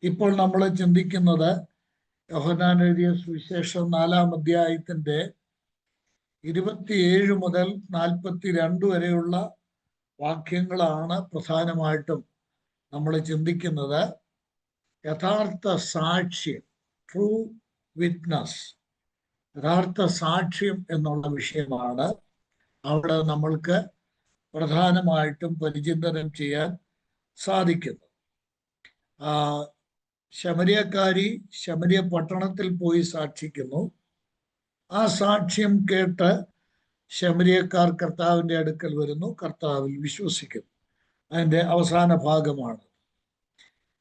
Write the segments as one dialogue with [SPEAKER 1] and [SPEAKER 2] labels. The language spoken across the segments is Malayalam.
[SPEAKER 1] ഇപ്പോൾ നമ്മൾ ചിന്തിക്കുന്നത് യോഹന്നാൻ എഴുതിയ സുവിശേഷം 4-ാം അധ്യായത്തിന്റെ 27 മുതൽ 42 വരെയുള്ള വാക്യങ്ങളാണ് പ്രധാനമായിട്ടും നമ്മൾ ചിന്തിക്കുന്നത്. യഥാർത്ഥ സാക്ഷ്യം, ട്രൂ വിറ്റ്നസ്, യഥാർത്ഥ സാക്ഷ്യം എന്നുള്ള വിഷയമാണ് അവിടെ നമ്മൾക്ക് പ്രധാനമായിട്ടും പരിചിന്തനം ചെയ്യാൻ സാധിക്കുന്നത്. ശമരിയക്കാരി ശമരിയ പട്ടണത്തിൽ പോയി സാക്ഷിക്കുന്നു. ആ സാക്ഷ്യം കേട്ട് ശമരിയക്കാർ കർത്താവിൻ്റെ അടുക്കൽ വരുന്നു, കർത്താവിൽ വിശ്വസിക്കുന്നു. അതിൻ്റെ അവസാന ഭാഗമാണ്.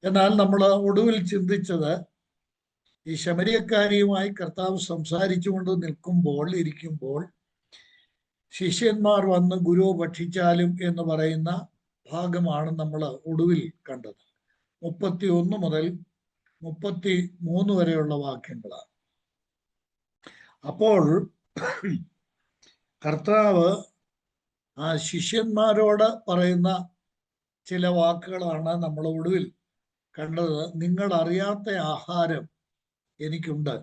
[SPEAKER 1] എന്നാൽ നമ്മൾ ഒടുവിൽ ചിന്തിച്ചത് ഈ ശമരിയക്കാരിയുമായി കർത്താവ് സംസാരിച്ചുകൊണ്ട് ഇരിക്കുമ്പോൾ ശിഷ്യന്മാർ വന്ന് ഗുരു ഭക്ഷിച്ചാലും എന്ന് പറയുന്ന ഭാഗമാണ് നമ്മൾ ഒടുവിൽ കണ്ടത്. 31 മുതൽ 33 വരെയുള്ള വാക്യങ്ങളാണ്. അപ്പോൾ കർത്താവ് ആ ശിഷ്യന്മാരോട് പറയുന്ന ചില വാക്കുകളാണ് നമ്മൾ ഒടുവിൽ കണ്ടത്. നിങ്ങൾ അറിയാത്ത ആഹാരം എനിക്കുണ്ട്.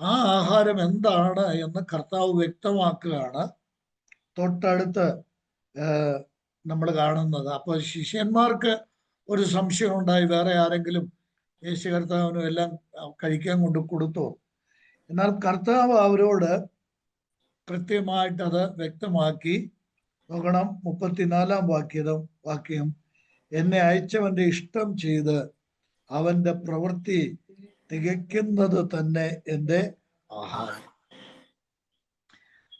[SPEAKER 1] ആ ആഹാരം എന്താണ് എന്ന് കർത്താവ് വ്യക്തമാക്കുകയാണ് തൊട്ടടുത്ത് നമ്മൾ കാണുന്നത്. അപ്പോൾ ശിഷ്യന്മാർക്ക് ഒരു സംശയം ഉണ്ടായി, വേറെ ആരെങ്കിലും യേശു കർത്താവിനും എല്ലാം കഴിക്കാൻ കൊണ്ട് കൊടുത്തോ? എന്നാൽ കർത്താവ് അവരോട് കൃത്യമായിട്ട് അത് വ്യക്തമാക്കി. നോക്കണം, 34-ാം വാക്യം, എന്നെ അയച്ചവന്റെ ഇഷ്ടം ചെയ്ത് അവന്റെ പ്രവൃത്തി തികയ്ക്കുന്നത് തന്നെ എൻ്റെ ആഹാരം.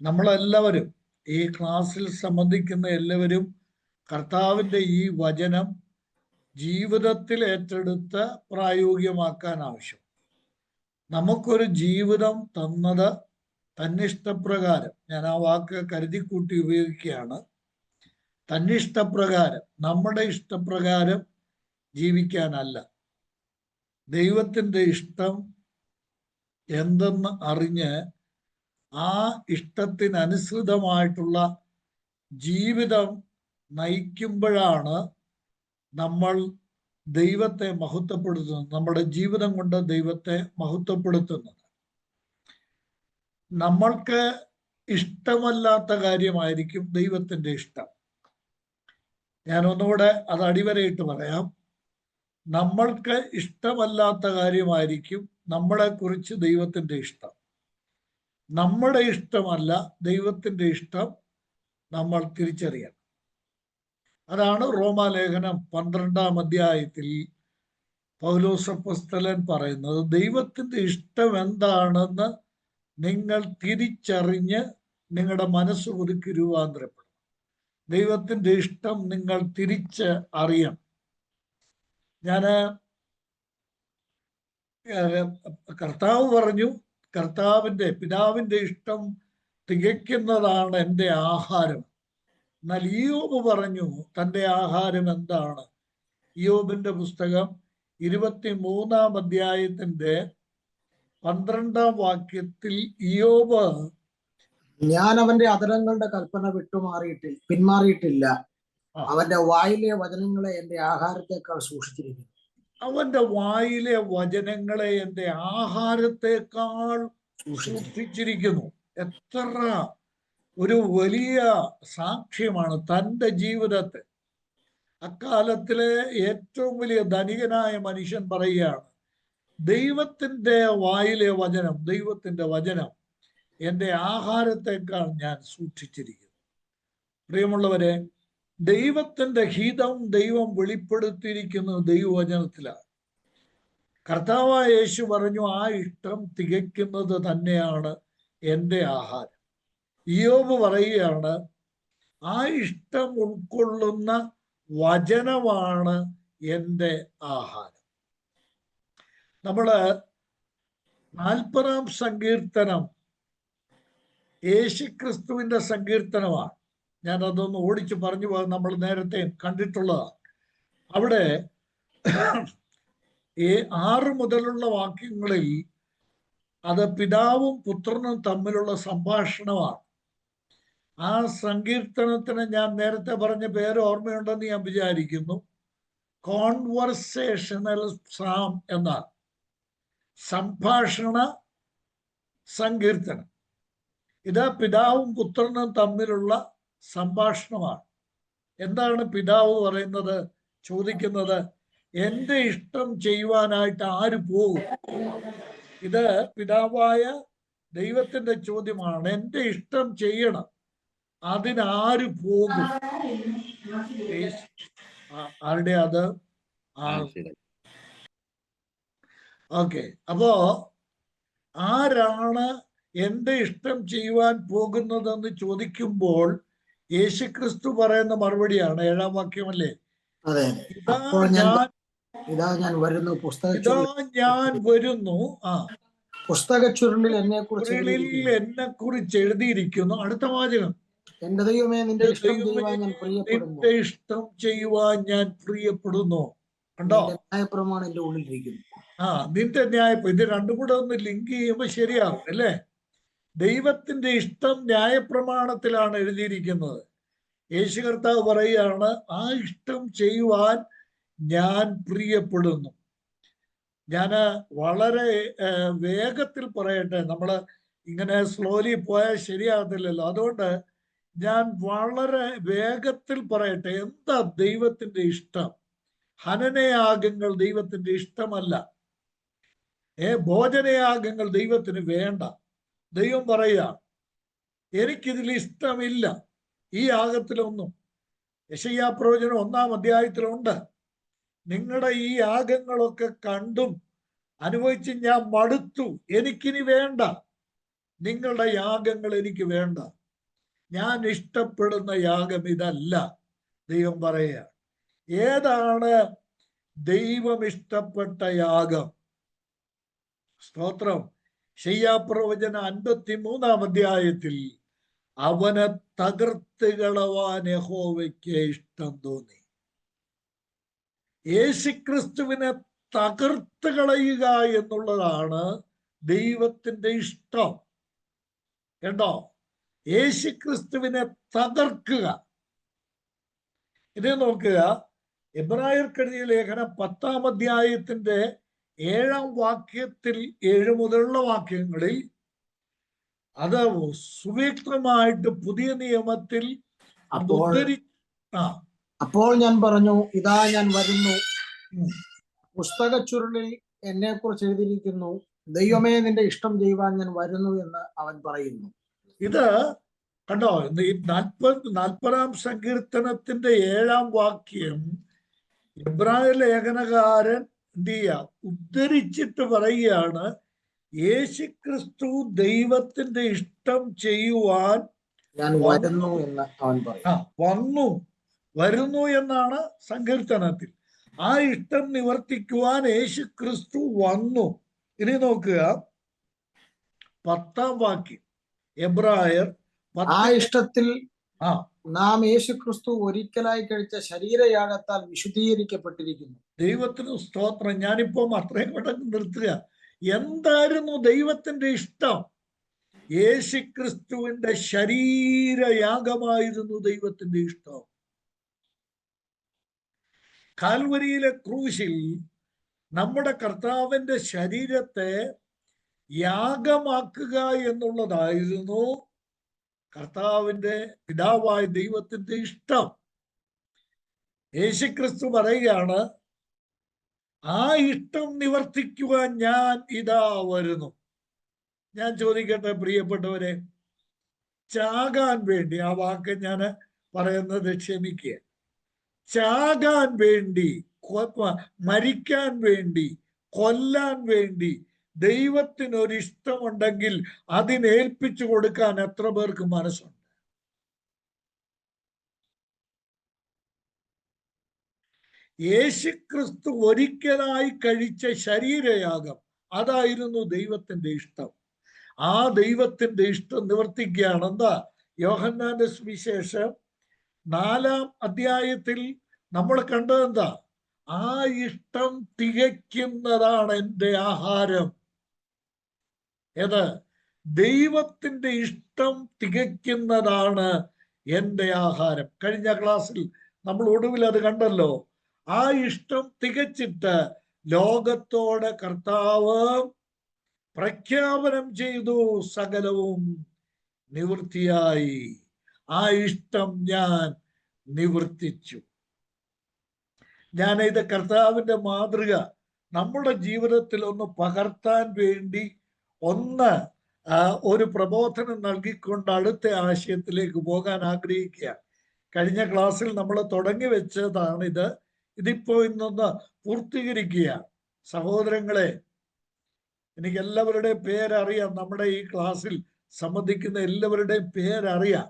[SPEAKER 1] നമ്മളെല്ലാവരും ഈ ക്ലാസ്സിൽ സംബന്ധിക്കുന്ന എല്ലാവരും കർത്താവിൻ്റെ ഈ വചനം ജീവിതത്തിൽ ഏറ്റെടുത്ത് പ്രായോഗികമാക്കാൻ ആവശ്യം. നമുക്കൊരു ജീവിതം തന്നത് തന്നിഷ്ടപ്രകാരം, ഞാൻ ആ വാക്ക് കരുതിക്കൂട്ടി ഉപയോഗിക്കുകയാണ്, തന്നിഷ്ടപ്രകാരം, നമ്മുടെ ഇഷ്ടപ്രകാരം ജീവിക്കാനല്ല. ദൈവത്തിൻ്റെ ഇഷ്ടം എന്തെന്ന് അറിഞ്ഞ് ആ ഇഷ്ടത്തിനനുസൃതമായിട്ടുള്ള ജീവിതം നയിക്കുമ്പോഴാണ് നമ്മൾ ദൈവത്തെ മഹത്വപ്പെടുത്തുന്നത്, നമ്മുടെ ജീവിതം കൊണ്ട് ദൈവത്തെ മഹത്വപ്പെടുത്തുന്നത്. നമ്മൾക്ക് ഇഷ്ടമല്ലാത്ത കാര്യമായിരിക്കും ദൈവത്തിൻ്റെ ഇഷ്ടം. ഞാൻ ഒന്നുകൂടെ അത് അടിവരയിട്ട് പറയാം. നമ്മൾക്ക് ഇഷ്ടമല്ലാത്ത കാര്യമായിരിക്കും നമ്മളെക്കുറിച്ച് ദൈവത്തിൻ്റെ ഇഷ്ടം. നമ്മുടെ ഇഷ്ടമല്ല ദൈവത്തിൻ്റെ ഇഷ്ടം നമ്മൾ തിരിച്ചറിയണം. അതാണ് റോമാലേഖനം 12-ാം അധ്യായത്തിൽ പൗലോസ് അപ്പോസ്തലൻ പറയുന്നത്. ദൈവത്തിൻ്റെ ഇഷ്ടം എന്താണെന്ന് നിങ്ങൾ തിരിച്ചറിഞ്ഞ് നിങ്ങളുടെ മനസ്സ് ഒതുക്കി രൂപാന്തരപ്പെടും. ദൈവത്തിൻ്റെ ഇഷ്ടം നിങ്ങൾ തിരിച്ച് അറിയണം. ഞാൻ കർത്താവ് പറഞ്ഞു, പിതാവിൻ്റെ ഇഷ്ടം തികയ്ക്കുന്നതാണ് എൻ്റെ ആഹാരം. എന്നാൽ ഇയ്യോബ് പറഞ്ഞു തൻ്റെ ആഹാരം എന്താണ്? ഇയ്യോബിന്റെ പുസ്തകം 23-ാം അധ്യായത്തിന്റെ 12-ാം വാക്യത്തിൽ ഇയ്യോബ്,
[SPEAKER 2] ഞാൻ അവന്റെ അധരങ്ങളുടെ കൽപ്പന പിന്മാറിയിട്ടില്ല, അവന്റെ വായിലെ വചനങ്ങളെ എൻ്റെ ആഹാരത്തെക്കാൾ സൂക്ഷിച്ചിരിക്കുന്നു.
[SPEAKER 1] അവന്റെ വായിലെ വചനങ്ങളെ എൻ്റെ ആഹാരത്തെക്കാൾ സൂക്ഷിച്ചിരിക്കുന്നു. എത്ര ഒരു വലിയ സാക്ഷ്യമാണ് തൻ്റെ ജീവിതത്തെ. അക്കാലത്തിലെ ഏറ്റവും വലിയ ധനികനായ മനുഷ്യൻ പറയുകയാണ്, ദൈവത്തിൻ്റെ വായിലെ വചനം, ദൈവത്തിൻ്റെ വചനം എൻ്റെ ആഹാരത്തെക്കാൾ ഞാൻ സൂക്ഷിച്ചിരിക്കുന്നു. പ്രിയമുള്ളവരെ, ദൈവത്തിൻ്റെ ഹിതം ദൈവം വെളിപ്പെടുത്തിയിരിക്കുന്നത് ദൈവവചനത്തിലാണ്. കർത്താവായ യേശു പറഞ്ഞു, ആ ഇഷ്ടം തികയ്ക്കുന്നത് തന്നെയാണ് എൻ്റെ ആഹാരം. ഇയ്യോബ് പറയുകയാണ്, ആ ഇഷ്ടം ഉൾക്കൊള്ളുന്ന വചനമാണ് എൻ്റെ ആഹാരം. നമ്മള് 40-ാം സങ്കീർത്തനം യേശുക്രിസ്തുവിന്റെ സങ്കീർത്തനമാണ്. ഞാൻ അതൊന്ന് ഓടിച്ചു പറഞ്ഞു പോകാൻ നമ്മൾ നേരത്തെ കണ്ടിട്ടുള്ളതാണ്. അവിടെ 6 മുതലുള്ള വാക്യങ്ങളിൽ അത് പിതാവും പുത്രനും തമ്മിലുള്ള സംഭാഷണമാണ്. ആ സങ്കീർത്തനത്തിന് ഞാൻ നേരത്തെ പറഞ്ഞ പേര് ഓർമ്മയുണ്ടെന്ന് ഞാൻ വിചാരിക്കുന്നു. കോൺവെർസേഷണൽ സാം എന്നാണ്, സംഭാഷണ സങ്കീർത്തനം. ഇത് പിതാവും പുത്രനും തമ്മിലുള്ള സംഭാഷണമാണ്. എന്താണ് പിതാവ് പറയുന്നത്? ചോദിക്കുന്നത്, എൻ്റെ ഇഷ്ടം ചെയ്യുവാനായിട്ട് ആര് പോകും? ഇത് പിതാവായ ദൈവത്തിന്റെ ചോദ്യമാണ്. എൻ്റെ ഇഷ്ടം ചെയ്യണം, അതിനാര് പോകും? ആരുടെ അത്? ഓക്കെ, അപ്പോ ആരാണ് എൻ്റെ ഇഷ്ടം ചെയ്യുവാൻ പോകുന്നതെന്ന് ചോദിക്കുമ്പോൾ യേശുക്രിസ്തു പറയുന്ന മറുപടിയാണ് 7-ാം വാക്യമല്ലേ,
[SPEAKER 2] ഇതാ ഞാൻ വരുന്നു
[SPEAKER 1] പുസ്തക ചുരുളിൽ എന്നെ കുറിച്ച് എഴുതിയിരിക്കുന്നു. അടുത്ത വാചകം,
[SPEAKER 2] എന്റെ ദൈവമേ നിന്റെ
[SPEAKER 1] ഇഷ്ടം ചെയ്യുവാൻ ഞാൻ പ്രിയപ്പെടുന്നു. കണ്ടോ?
[SPEAKER 2] ന്യായപ്രമാണം എന്റെ ഉള്ളിലിരിക്കുന്നു.
[SPEAKER 1] നിന്റെ ന്യായപ്രമാണം. ഇത് രണ്ടും കൂടെ ഒന്ന് ലിങ്ക് ചെയ്യുമ്പോൾ ശരിയാവും അല്ലേ? ദൈവത്തിന്റെ ഇഷ്ടം ന്യായപ്രമാണത്തിലാണ് എഴുതിയിരിക്കുന്നത്. യേശു കർത്താവ് പറയുകയാണ്, ആ ഇഷ്ടം ചെയ്യുവാൻ ഞാൻ പ്രിയപ്പെടുന്നു. ഞാൻ വളരെ വേഗത്തിൽ പറയട്ടെ, നമ്മൾ ഇങ്ങനെ സ്ലോലി പോയാൽ ശരിയാകത്തില്ലല്ലോ. അതുകൊണ്ട് ഞാൻ വളരെ വേഗത്തിൽ പറയട്ടെ. എന്താ ദൈവത്തിന്റെ ഇഷ്ടം? ഹനനയാഗങ്ങൾ ദൈവത്തിന്റെ ഇഷ്ടമല്ല. ഭോജനയാഗങ്ങൾ ദൈവത്തിന് വേണ്ട. ദൈവം പറയുക, എനിക്കിതിൽ ഇഷ്ടമില്ല ഈ യാഗത്തിലൊന്നും. യെശയ്യാപ്രവചനം 1-ാം അധ്യായത്തിലുണ്ട്. നിങ്ങളുടെ ഈ യാഗങ്ങളൊക്കെ കണ്ടും അനുഭവിച്ച് ഞാൻ മടുത്തു, എനിക്കിനി വേണ്ട, നിങ്ങളുടെ യാഗങ്ങൾ എനിക്ക് വേണ്ട, ഞാൻ ഇഷ്ടപ്പെടുന്ന യാഗം ഇതല്ല. ദൈവം പറയുക, ഏതാണ് ദൈവം ഇഷ്ടപ്പെട്ട യാഗം? സ്തോത്രം. യെശയ്യാപ്രവചനം 53-ാം അധ്യായത്തിൽ അവനെ തകർത്ത് കളവാൻ യഹോവയ്ക്ക് ഇഷ്ടം തോന്നി. യേശുക്രിസ്തുവിനെ തകർത്ത് കളയുക എന്നുള്ളതാണ് ദൈവത്തിന്റെ ഇഷ്ടം. കേട്ടോ? യേശുക്രിസ്തുവിനെ തകർക്കുക. ഇത് നോക്കുക, എബ്രായർക്കെഴുതിയ ലേഖനം 10-ാം അധ്യായത്തിന്റെ 7-ാം വാക്യത്തിൽ 7 മുതലുള്ള വാക്യങ്ങളിൽ അത് സുവ്യക്തമായിട്ട് പുതിയ നിയമത്തിൽ
[SPEAKER 2] അപ്പോൾ ഞാൻ പറഞ്ഞു, ഇതാ ഞാൻ വരുന്നു, പുസ്തക ചുരുളിൽ എന്നെ കുറിച്ച് എഴുതിയിരിക്കുന്നു, ദൈവമേ നിന്റെ ഇഷ്ടം ചെയ്യുവാൻ ഞാൻ വരുന്നു എന്ന് അവൻ പറയുന്നു.
[SPEAKER 1] ഇത് കണ്ടോ? ഈ 40-ാം സങ്കീർത്തനത്തിന്റെ 7-ാം വാക്യം എബ്രായ ലേഖനകാരൻ എന്ത് ചെയ്യുക? ഉദ്ധരിച്ചിട്ട് പറയുകയാണ്, യേശുക്രിസ്തു ദൈവത്തിന്റെ ഇഷ്ടം ചെയ്യുവാൻ
[SPEAKER 2] ഞാൻ വരുന്നു എന്ന് അവൻ പറയും.
[SPEAKER 1] വരുന്നു എന്നാണ് സങ്കീർത്തനത്തിൽ. ആ ഇഷ്ടം നിവർത്തിക്കുവാൻ യേശുക്രിസ്തു വന്നു. ഇനി നോക്കുക 10-ാം വാക്യം, എബ്രായർ.
[SPEAKER 2] ആ ഇഷ്ടത്തിൽ നാം യേശുക്രിസ്തു ഒരിക്കലായി കഴിച്ച ശരീരയാഗത്താൽ വിശുദ്ധീകരിക്കപ്പെട്ടിരിക്കുന്നു.
[SPEAKER 1] ദൈവത്തിന് സ്തോത്രം. ഞാനിപ്പം അത്രയും കൂടെ നിർത്തുക. എന്തായിരുന്നു ദൈവത്തിന്റെ ഇഷ്ടം? യേശുക്രിസ്തുവിന്റെ ശരീരയാഗമായിരുന്നു ദൈവത്തിന്റെ ഇഷ്ടം. കാൽവരിയിലെ ക്രൂശിൽ നമ്മുടെ കർത്താവിന്റെ ശരീരത്തെ യാഗമാക്കുക എന്നുള്ളതായിരുന്നു കർത്താവിന്റെ പിതാവായ ദൈവത്തിന്റെ ഇഷ്ടം. യേശുക്രിസ്തു പറയുകയാണ്, ആ ഇഷ്ടം നിവർത്തിക്കുവാൻ ഞാൻ ഇതാ വരുന്നു. ഞാൻ ചോദിക്കട്ടെ പ്രിയപ്പെട്ടവരെ, ചാകാൻ വേണ്ടി, ആ വാക്ക് ഞാൻ പറയുന്നത് ക്ഷമിക്കുക, ചാകാൻ വേണ്ടി, മരിക്കാൻ വേണ്ടി, കൊല്ലാൻ വേണ്ടി ദൈവത്തിനൊരിഷ്ടമുണ്ടെങ്കിൽ അതിനേൽപ്പിച്ചു കൊടുക്കാൻ എത്ര പേർക്ക് മനസ്സുണ്ട്? യേശുക്രിസ്തു ഒരിക്കലായി കഴിച്ച ശരീരയാഗം അതായിരുന്നു ദൈവത്തിന്റെ ഇഷ്ടം. ആ ദൈവത്തിന്റെ ഇഷ്ടം നിവർത്തിക്കുകയാണ്. എന്താ? യോഹന്നാന്റെ സുവിശേഷം 4-ാം അധ്യായത്തിൽ നമ്മൾ കണ്ടതെന്താ? ആ ഇഷ്ടം തികയ്ക്കുന്നതാണ് എൻ്റെ ആഹാരം. ഏത്? ദൈവത്തിന്റെ ഇഷ്ടം തികയ്ക്കുന്നതാണ് എൻ്റെ ആഹാരം. കഴിഞ്ഞ ക്ലാസ്സിൽ നമ്മൾ ഒടുവിൽ അത് കണ്ടല്ലോ. ആ ഇഷ്ടം തികച്ചിട്ട് ലോകത്തോടെ കർത്താവ് പ്രഖ്യാപനം ചെയ്തു, സകലവും നിവൃത്തിയായി. ആ ഇഷ്ടം ഞാൻ നിവർത്തിച്ചു. ഞാൻ ഇത് കർത്താവിന്റെ മാതൃക നമ്മുടെ ജീവിതത്തിൽ ഒന്ന് പകർത്താൻ വേണ്ടി ഒരു പ്രബോധനം നൽകിക്കൊണ്ട് അടുത്ത ആശയത്തിലേക്ക് പോകാൻ ആഗ്രഹിക്കുക. കഴിഞ്ഞ ക്ലാസ്സിൽ നമ്മൾ തുടങ്ങി വെച്ചതാണിത്. ഇതിപ്പോ ഇന്നൊന്ന് പൂർത്തീകരിക്കുക. സഹോദരങ്ങളെ, എനിക്ക് എല്ലാവരുടെയും പേരറിയാം. നമ്മുടെ ഈ ക്ലാസ്സിൽ സംബന്ധിക്കുന്ന എല്ലാവരുടെയും പേരറിയാം.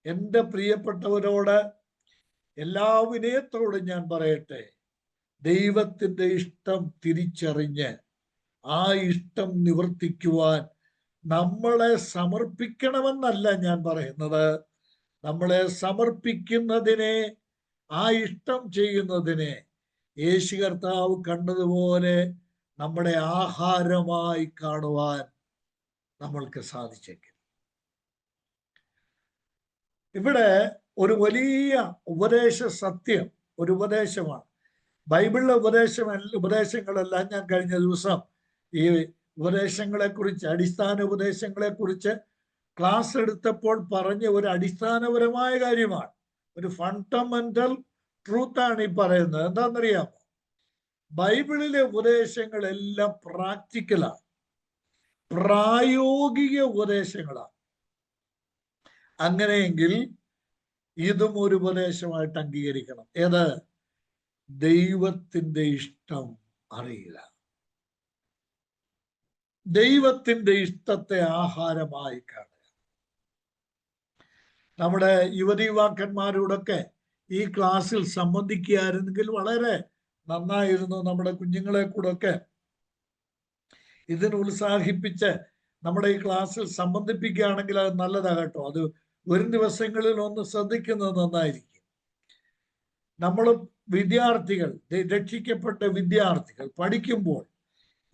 [SPEAKER 1] എൻ്റെ പ്രിയപ്പെട്ടവരോട് എല്ലാ വിനയത്തോടും ഞാൻ പറയട്ടെ, ദൈവത്തിന്റെ ഇഷ്ടം തിരിച്ചറിഞ്ഞ് ആ ഇഷ്ടം നിവർത്തിക്കുവാൻ നമ്മളെ സമർപ്പിക്കണമെന്നല്ല ഞാൻ പറയുന്നത്. നമ്മളെ സമർപ്പിക്കുന്നതിനെ, ആ ഇഷ്ടം ചെയ്യുന്നതിനെ യേശു കർത്താവ് കണ്ടതുപോലെ നമ്മുടെ ആഹാരമായി കാണുവാൻ നമ്മൾക്ക് സാധിച്ചേക്കും. ഇവിടെ ഒരു വലിയ ഉപദേശ സത്യം, ഒരു ഉപദേശമാണ്. ബൈബിളിലെ ഉപദേശങ്ങളെല്ലാം ഞാൻ കഴിഞ്ഞ ദിവസം ഈ ഉപദേശങ്ങളെ കുറിച്ച്, അടിസ്ഥാന ഉപദേശങ്ങളെ കുറിച്ച് ക്ലാസ് എടുത്തപ്പോൾ പറഞ്ഞ ഒരു അടിസ്ഥാനപരമായ കാര്യമാണ്. ഒരു ഫണ്ടമെന്റൽ ട്രൂത്താണ് ഈ പറയുന്നത്. എന്താണെന്നറിയാമോ? ബൈബിളിലെ ഉപദേശങ്ങളെല്ലാം പ്രാക്ടിക്കലാണ്, പ്രായോഗിക ഉപദേശങ്ങളാണ്. അങ്ങനെയെങ്കിൽ ഇതും ഒരു ഉപദേശമായിട്ട് അംഗീകരിക്കണം. ഏത്? ദൈവത്തിന്റെ ഇഷ്ടം അറിയുക, ദൈവത്തിന്റെ ഇഷ്ടത്തെ ആഹാരമായി കാണുക. നമ്മുടെ യുവതീവാക്കന്മാരോടൊക്കെ ഈ ക്ലാസ്സിൽ സംബന്ധിക്കുകയായിരുന്നെങ്കിൽ വളരെ നന്നായിരുന്നു. നമ്മുടെ കുഞ്ഞുങ്ങളെ കൂടൊക്കെ ഇതിന് ഉത്സാഹിപ്പിച്ച് നമ്മുടെ ഈ ക്ലാസ്സിൽ സംബന്ധിപ്പിക്കുകയാണെങ്കിൽ അത് നല്ലതാകട്ടോ. അത് വരും ദിവസങ്ങളിൽ ഒന്ന് ശ്രദ്ധിക്കുന്നത് നന്നായിരിക്കും. നമ്മൾ വിദ്യാർത്ഥികൾ, രക്ഷിക്കപ്പെട്ട വിദ്യാർത്ഥികൾ പഠിക്കുമ്പോൾ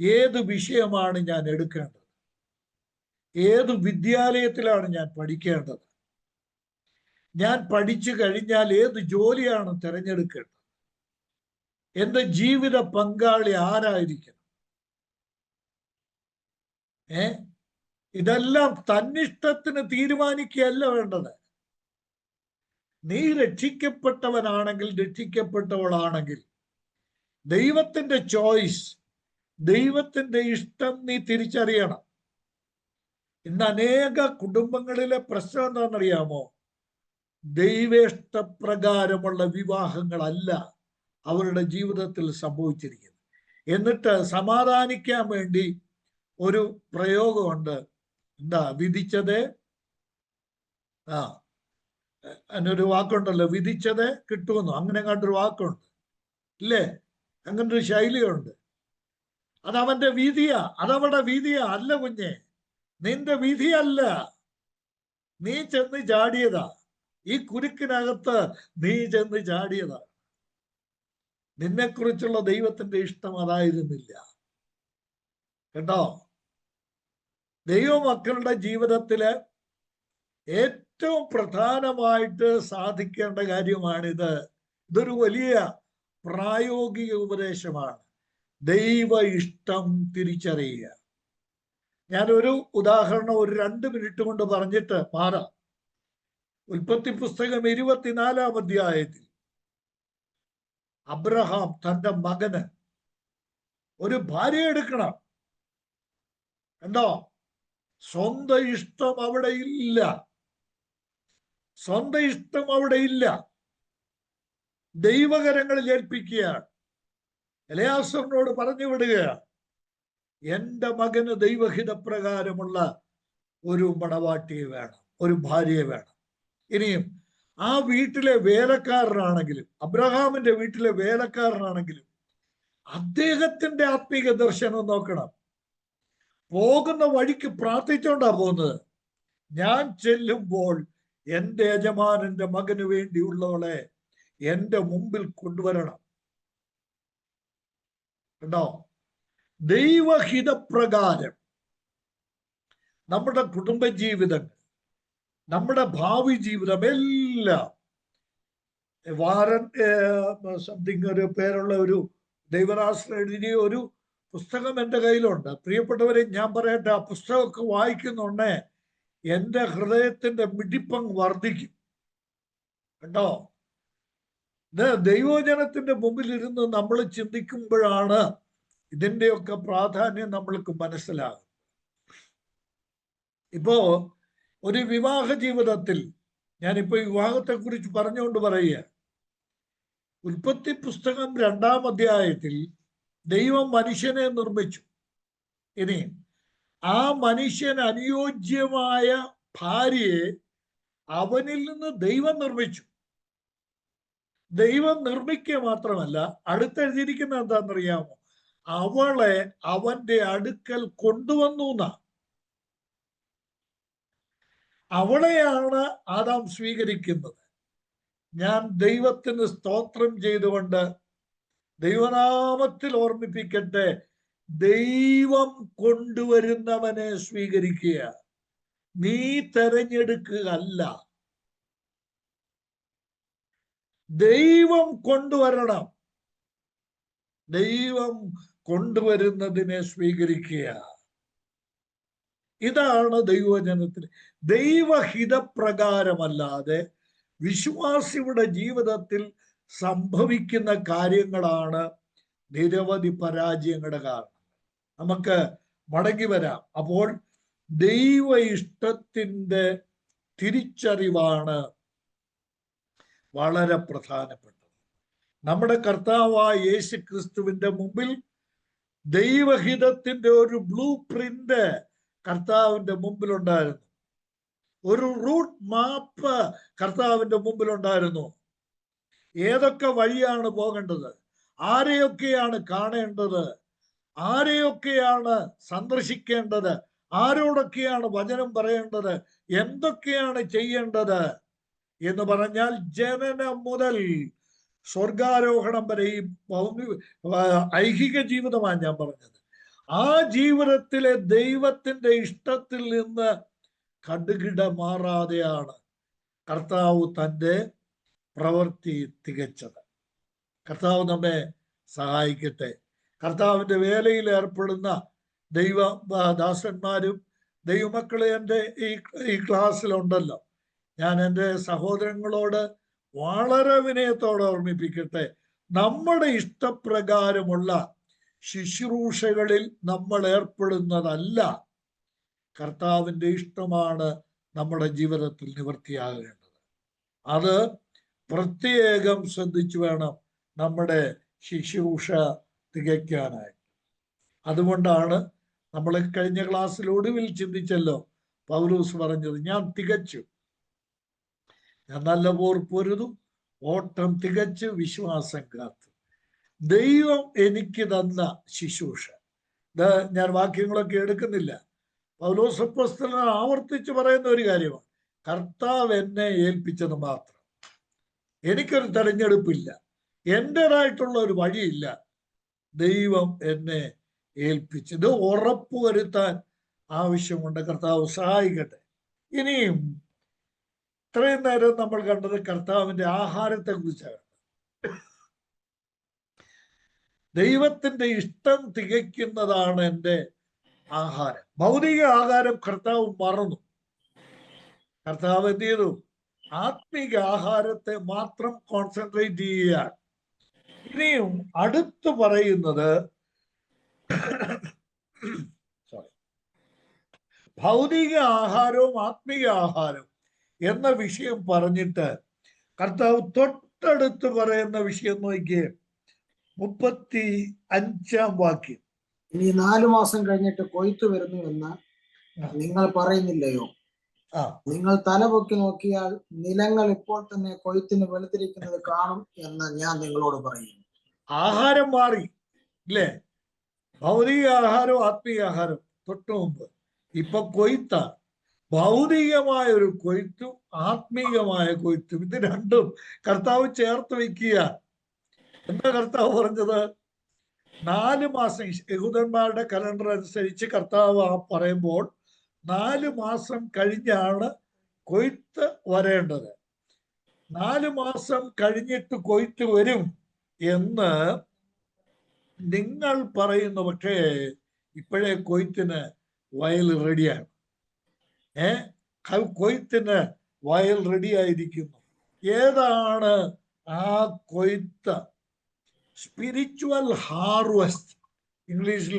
[SPEAKER 1] ഏത് വിഷയമാണ് ഞാൻ എടുക്കേണ്ടത്? ഏത് വിദ്യാലയത്തിലാണ് ഞാൻ പഠിക്കേണ്ടത്? ഞാൻ പഠിച്ചു കഴിഞ്ഞാൽ ഏത് ജോലിയാണ് തിരഞ്ഞെടുക്കേണ്ടത്? എന്റെ ജീവിത പങ്കാളി ആരായിരിക്കണം? ഇതെല്ലാം തന്നിഷ്ടത്തിന് തീരുമാനിക്കുകയല്ല വേണ്ടത്. നീ രക്ഷിക്കപ്പെട്ടവനാണെങ്കിൽ, രക്ഷിക്കപ്പെട്ടവളാണെങ്കിൽ ദൈവത്തിന്റെ ചോയ്സ്, ദൈവത്തിന്റെ ഇഷ്ടം നീ തിരിച്ചറിയണം. ഇന്ന് അനേക കുടുംബങ്ങളിലെ പ്രശ്നം എന്താണെന്നറിയാമോ? ദൈവേഷ്ടപ്രകാരമുള്ള വിവാഹങ്ങളല്ല അവരുടെ ജീവിതത്തിൽ സംഭവിച്ചിരിക്കുന്നത്. എന്നിട്ട് സമാധാനിക്കാൻ വേണ്ടി ഒരു പ്രയോഗമുണ്ട്. എന്താ? വിധിച്ചത്, അതിനൊരു വാക്കുണ്ടല്ലോ, വിധിച്ചത് കിട്ടുമെന്നോ, അങ്ങനെ കണ്ടൊരു വാക്കുണ്ട് ഇല്ലേ? അങ്ങനൊരു ശൈലിയുണ്ട്. അതവന്റെ വിധിയാ, അതവളുടെ വിധിയാ. അല്ല കുഞ്ഞെ, നിന്റെ വിധിയല്ല. നീ ചെന്ന് ചാടിയതാ. ഈ കുരുക്കിനകത്ത് നീ ചെന്ന് ചാടിയതാ. നിന്നെക്കുറിച്ചുള്ള ദൈവത്തിന്റെ ഇഷ്ടം അതായിരുന്നില്ല കേട്ടോ. ദൈവമക്കളുടെ ജീവിതത്തില് ഏറ്റവും പ്രധാനമായിട്ട് സാധിക്കേണ്ട കാര്യമാണിത്. ഇതൊരു വലിയ പ്രായോഗിക ഉപദേശമാണ്. ദൈവ ഇഷ്ടം തിരിച്ചറിയുക. ഞാനൊരു ഉദാഹരണം ഒരു 2 മിനിറ്റ് കൊണ്ട് പറഞ്ഞിട്ട് മാറാം. ഉൽപ്പത്തി പുസ്തകം 24-ാം അധ്യായത്തിൽ അബ്രഹാം തന്റെ മകന് ഒരു ഭാര്യ എടുക്കണം. കണ്ടോ? സ്വന്തം ഇഷ്ടം അവിടെ ഇല്ല. സ്വന്തം ഇഷ്ടം അവിടെ ഇല്ല. ദൈവകരങ്ങളിൽ ഏൽപ്പിക്കുകയാണ്. എലയാസറിനോട് പറഞ്ഞു വിടുകയാണ്, എന്റെ മകന് ദൈവഹിതപ്രകാരമുള്ള ഒരു മണവാട്ടിയെ വേണം, ഒരു ഭാര്യയെ വേണം. ഇനിയും ആ വീട്ടിലെ വേലക്കാരനാണെങ്കിലും, അബ്രഹാമിന്റെ വീട്ടിലെ വേലക്കാരനാണെങ്കിലും അദ്ദേഹത്തിന്റെ ആത്മീക ദർശനം നോക്കണം. പോകുന്ന വഴിക്ക് പ്രാർത്ഥിച്ചോണ്ടാ പോകുന്നത്. ഞാൻ ചെല്ലുമ്പോൾ എന്റെ യജമാനന്റെ മകന് വേണ്ടിയുള്ളവളെ എന്റെ മുമ്പിൽ കൊണ്ടുവരണം. കേട്ടോ? ദൈവഹിതപ്രകാരം നമ്മുടെ കുടുംബജീവിതങ്ങൾ, നമ്മുടെ ഭാവി ജീവിതം എല്ലാം വാരൻ സംതിങ് ഒരു പേരുള്ള ഒരു ദൈവദാസൻ എഴുതിയ ഒരു പുസ്തകം എൻ്റെ കയ്യിലുണ്ട്. പ്രിയപ്പെട്ടവരെ, ഞാൻ പറയട്ടെ, ആ പുസ്തകമൊക്കെ വായിക്കുന്നുണ്ടേ എൻ്റെ ഹൃദയത്തിന്റെ മിടിപ്പങ്ങ് വർദ്ധിക്കും കേട്ടോ. ഇത് ദൈവജനത്തിന്റെ മുമ്പിൽ ഇരുന്ന് നമ്മൾ ചിന്തിക്കുമ്പോഴാണ് ഇതിൻ്റെയൊക്കെ പ്രാധാന്യം നമ്മൾക്ക് മനസ്സിലാകും. ഇപ്പോ ഒരു വിവാഹ ജീവിതത്തിൽ, ഞാനിപ്പോ വിവാഹത്തെ കുറിച്ച് പറഞ്ഞുകൊണ്ട് പറയുക, ഉൽപ്പത്തി പുസ്തകം 2-ാം അധ്യായത്തിൽ ദൈവം മനുഷ്യനെ നിർമ്മിച്ചു. ഇനി ആ മനുഷ്യന് അനുയോജ്യമായ ഭാര്യയെ അവനിൽ നിന്ന് ദൈവം നിർമ്മിച്ചു. ദൈവം നിർമ്മിക്കുക മാത്രമല്ല, അടുത്തെഴുതിയിരിക്കുന്നത് എന്താണെന്നറിയാമോ? അവളെ അവന്റെ അടുക്കൽ കൊണ്ടുവന്നു എന്നാ. അവളെയാണ് ആദാം സ്വീകരിക്കുന്നത്. ഞാൻ ദൈവത്തിന് സ്തോത്രം ചെയ്തുകൊണ്ട് ദൈവനാമത്തിൽ ഓർമ്മിപ്പിക്കട്ടെ, ദൈവം കൊണ്ടുവരുന്നവനെ സ്വീകരിക്കുക, നീ തെരഞ്ഞെടുക്കുക അല്ല. ദൈവം കൊണ്ടുവരണം, ദൈവം കൊണ്ടുവരുന്നതിനെ സ്വീകരിക്കുക. ഇതാണ് ദൈവജനത്തിന്. ദൈവഹിതപ്രകാരമല്ലാതെ വിശ്വാസിയുടെ ജീവിതത്തിൽ സംഭവിക്കുന്ന കാര്യങ്ങളാണ് നിരവധി പരാജയങ്ങളുടെ കാരണം. നമുക്ക് മടങ്ങി വരാം. അപ്പോൾ ദൈവ ഇഷ്ടത്തിന്റെ തിരിച്ചറിവാണ് വളരെ പ്രധാനപ്പെട്ടത്. നമ്മുടെ കർത്താവായ യേശു ക്രിസ്തുവിന്റെ മുമ്പിൽ ദൈവഹിതത്തിന്റെ ഒരു ബ്ലൂ പ്രിന്റ് കർത്താവിന്റെ മുമ്പിലുണ്ടായിരുന്നു. ഒരു റൂട്ട് മാപ്പ് കർത്താവിന്റെ മുമ്പിലുണ്ടായിരുന്നു. ഏതൊക്കെ വഴിയാണ് പോകേണ്ടത്, ആരെയൊക്കെയാണ് കാണേണ്ടത്, ആരെയൊക്കെയാണ് സന്ദർശിക്കേണ്ടത്, ആരോടൊക്കെയാണ് വചനം പറയേണ്ടത്, എന്തൊക്കെയാണ് ചെയ്യേണ്ടത് എന്ന് പറഞ്ഞാൽ ജനനം മുതൽ സ്വർഗാരോഹണം വരെ ഈ ഐഹിക ജീവിതമാണ് ഞാൻ പറഞ്ഞത്. ആ ജീവിതത്തിലെ ദൈവത്തിന്റെ ഇഷ്ടത്തിൽ നിന്ന് കടുകിട മാറാതെയാണ് കർത്താവ് തൻ്റെ പ്രവൃത്തി തികച്ചത്. കർത്താവ് നമ്മെ സഹായിക്കട്ടെ. കർത്താവിന്റെ വേലയിൽ ഏർപ്പെടുന്ന ദൈവദാസന്മാരും ദൈവമക്കളെ എൻ്റെ ഈ ക്ലാസ്സിലുണ്ടല്ലോ, ഞാൻ എൻ്റെ സഹോദരങ്ങളോട് വളരെ വിനയത്തോടെ ഓർമ്മിപ്പിക്കട്ടെ, നമ്മുടെ ഇഷ്ടപ്രകാരമുള്ള ശുശ്രൂഷകളിൽ നമ്മൾ ഏർപ്പെടുന്നതല്ല, കർത്താവിൻ്റെ ഇഷ്ടമാണ് നമ്മുടെ ജീവിതത്തിൽ നിവൃത്തിയാകേണ്ടത്. അത് പ്രത്യേകം ശ്രദ്ധിച്ചു വേണം നമ്മുടെ ശുശ്രൂഷ തികയ്ക്കാനായി. അതുകൊണ്ടാണ് നമ്മൾ കഴിഞ്ഞ ക്ലാസ്സിൽ ഒടുവിൽ ചിന്തിച്ചല്ലോ, പൗലോസ് പറഞ്ഞത്, ഞാൻ തികച്ചു, ഞാൻ നല്ല പോർ പൊരുതു, ഓട്ടം തികച്ച് വിശ്വാസം കാത്തു. ദൈവം എനിക്ക് തന്ന ശുശ്രൂഷ, ഇത് ഞാൻ വാക്യങ്ങളൊക്കെ എടുക്കുന്നില്ല, പൗലോസ് അപ്പോസ്തലൻ ആവർത്തിച്ച് പറയുന്ന ഒരു കാര്യമാണ്, കർത്താവ് എന്നെ ഏൽപ്പിച്ചത് മാത്രം. എനിക്കൊരു തെരഞ്ഞെടുപ്പില്ല, എൻ്റെതായിട്ടുള്ള ഒരു വഴിയില്ല, ദൈവം എന്നെ ഏൽപ്പിച്ചത് ഉറപ്പുവരുത്താൻ ആവശ്യമുണ്ട്. കർത്താവ് സഹായിക്കട്ടെ. ഇനിയും ഇത്രയും നേരം നമ്മൾ കണ്ടത് കർത്താവിന്റെ ആഹാരത്തെ കുറിച്ചാണ്. ദൈവത്തിന്റെ ഇഷ്ടം തികയ്ക്കുന്നതാണ് എൻ്റെ ആഹാരം. ഭൗതിക ആഹാരം കർത്താവ് മറന്നു. കർത്താവ് എന്ത് ചെയ്തു? ആത്മീക ആഹാരത്തെ മാത്രം കോൺസെൻട്രേറ്റ് ചെയ്യുകയാണ്. ഇനിയും അടുത്ത് പറയുന്നത് ഭൗതിക ആഹാരവും ആത്മീക ആഹാരവും എന്ന വിഷയം പറഞ്ഞിട്ട് കർത്താവ് തൊട്ടടുത്ത് പറയുന്ന വിഷയം നോക്കിയേ, 35-ാം വാക്യം.
[SPEAKER 2] ഇനി 4 മാസം കഴിഞ്ഞിട്ട് കൊയ്ത്ത് വരുന്നു എന്ന് നിങ്ങൾ പറയുന്നില്ലയോ? നിങ്ങൾ തലപൊക്കി നോക്കിയാൽ നിലങ്ങൾ ഇപ്പോൾ തന്നെ കൊയ്ത്തിന് വെളുത്തിരിക്കുന്നത് കാണും എന്ന് ഞാൻ നിങ്ങളോട് പറയുന്നു.
[SPEAKER 1] ആഹാരം മാറി ഇല്ലേ? ഭൗതിക ആഹാരവും ആത്മീയ ആഹാരം തൊട്ടു മുമ്പ്. ഇപ്പൊ കൊയ്ത്താണ്. ഭൗതികമായ ഒരു കൊയ്ത്തും ആത്മീയമായ കൊയ്ത്തും, ഇത് രണ്ടും കർത്താവ് ചേർത്ത് വയ്ക്കുക. എന്താ കർത്താവ് പറഞ്ഞത്? 4 മാസം യഹൂദന്മാരുടെ കലണ്ടർ അനുസരിച്ച് കർത്താവ് പറയുമ്പോൾ 4 മാസം കഴിഞ്ഞാണ് കൊയ്ത്ത് വരേണ്ടത്. 4 മാസം കഴിഞ്ഞിട്ട് കൊയ്ത്ത് വരും എന്ന് നിങ്ങൾ പറയുന്നു. പക്ഷേ ഇപ്പോഴേ കൊയ്ത്തിന് വയൽ റെഡിയാണ്. കൊയ്ത്തിന് വയൽ റെഡിയായിരിക്കുന്നു. ഏതാണ് ആ കൊയ്ത്ത്? സ്പിരിച്വൽ ഹാർവെസ്റ്റ്, ഇംഗ്ലീഷിൽ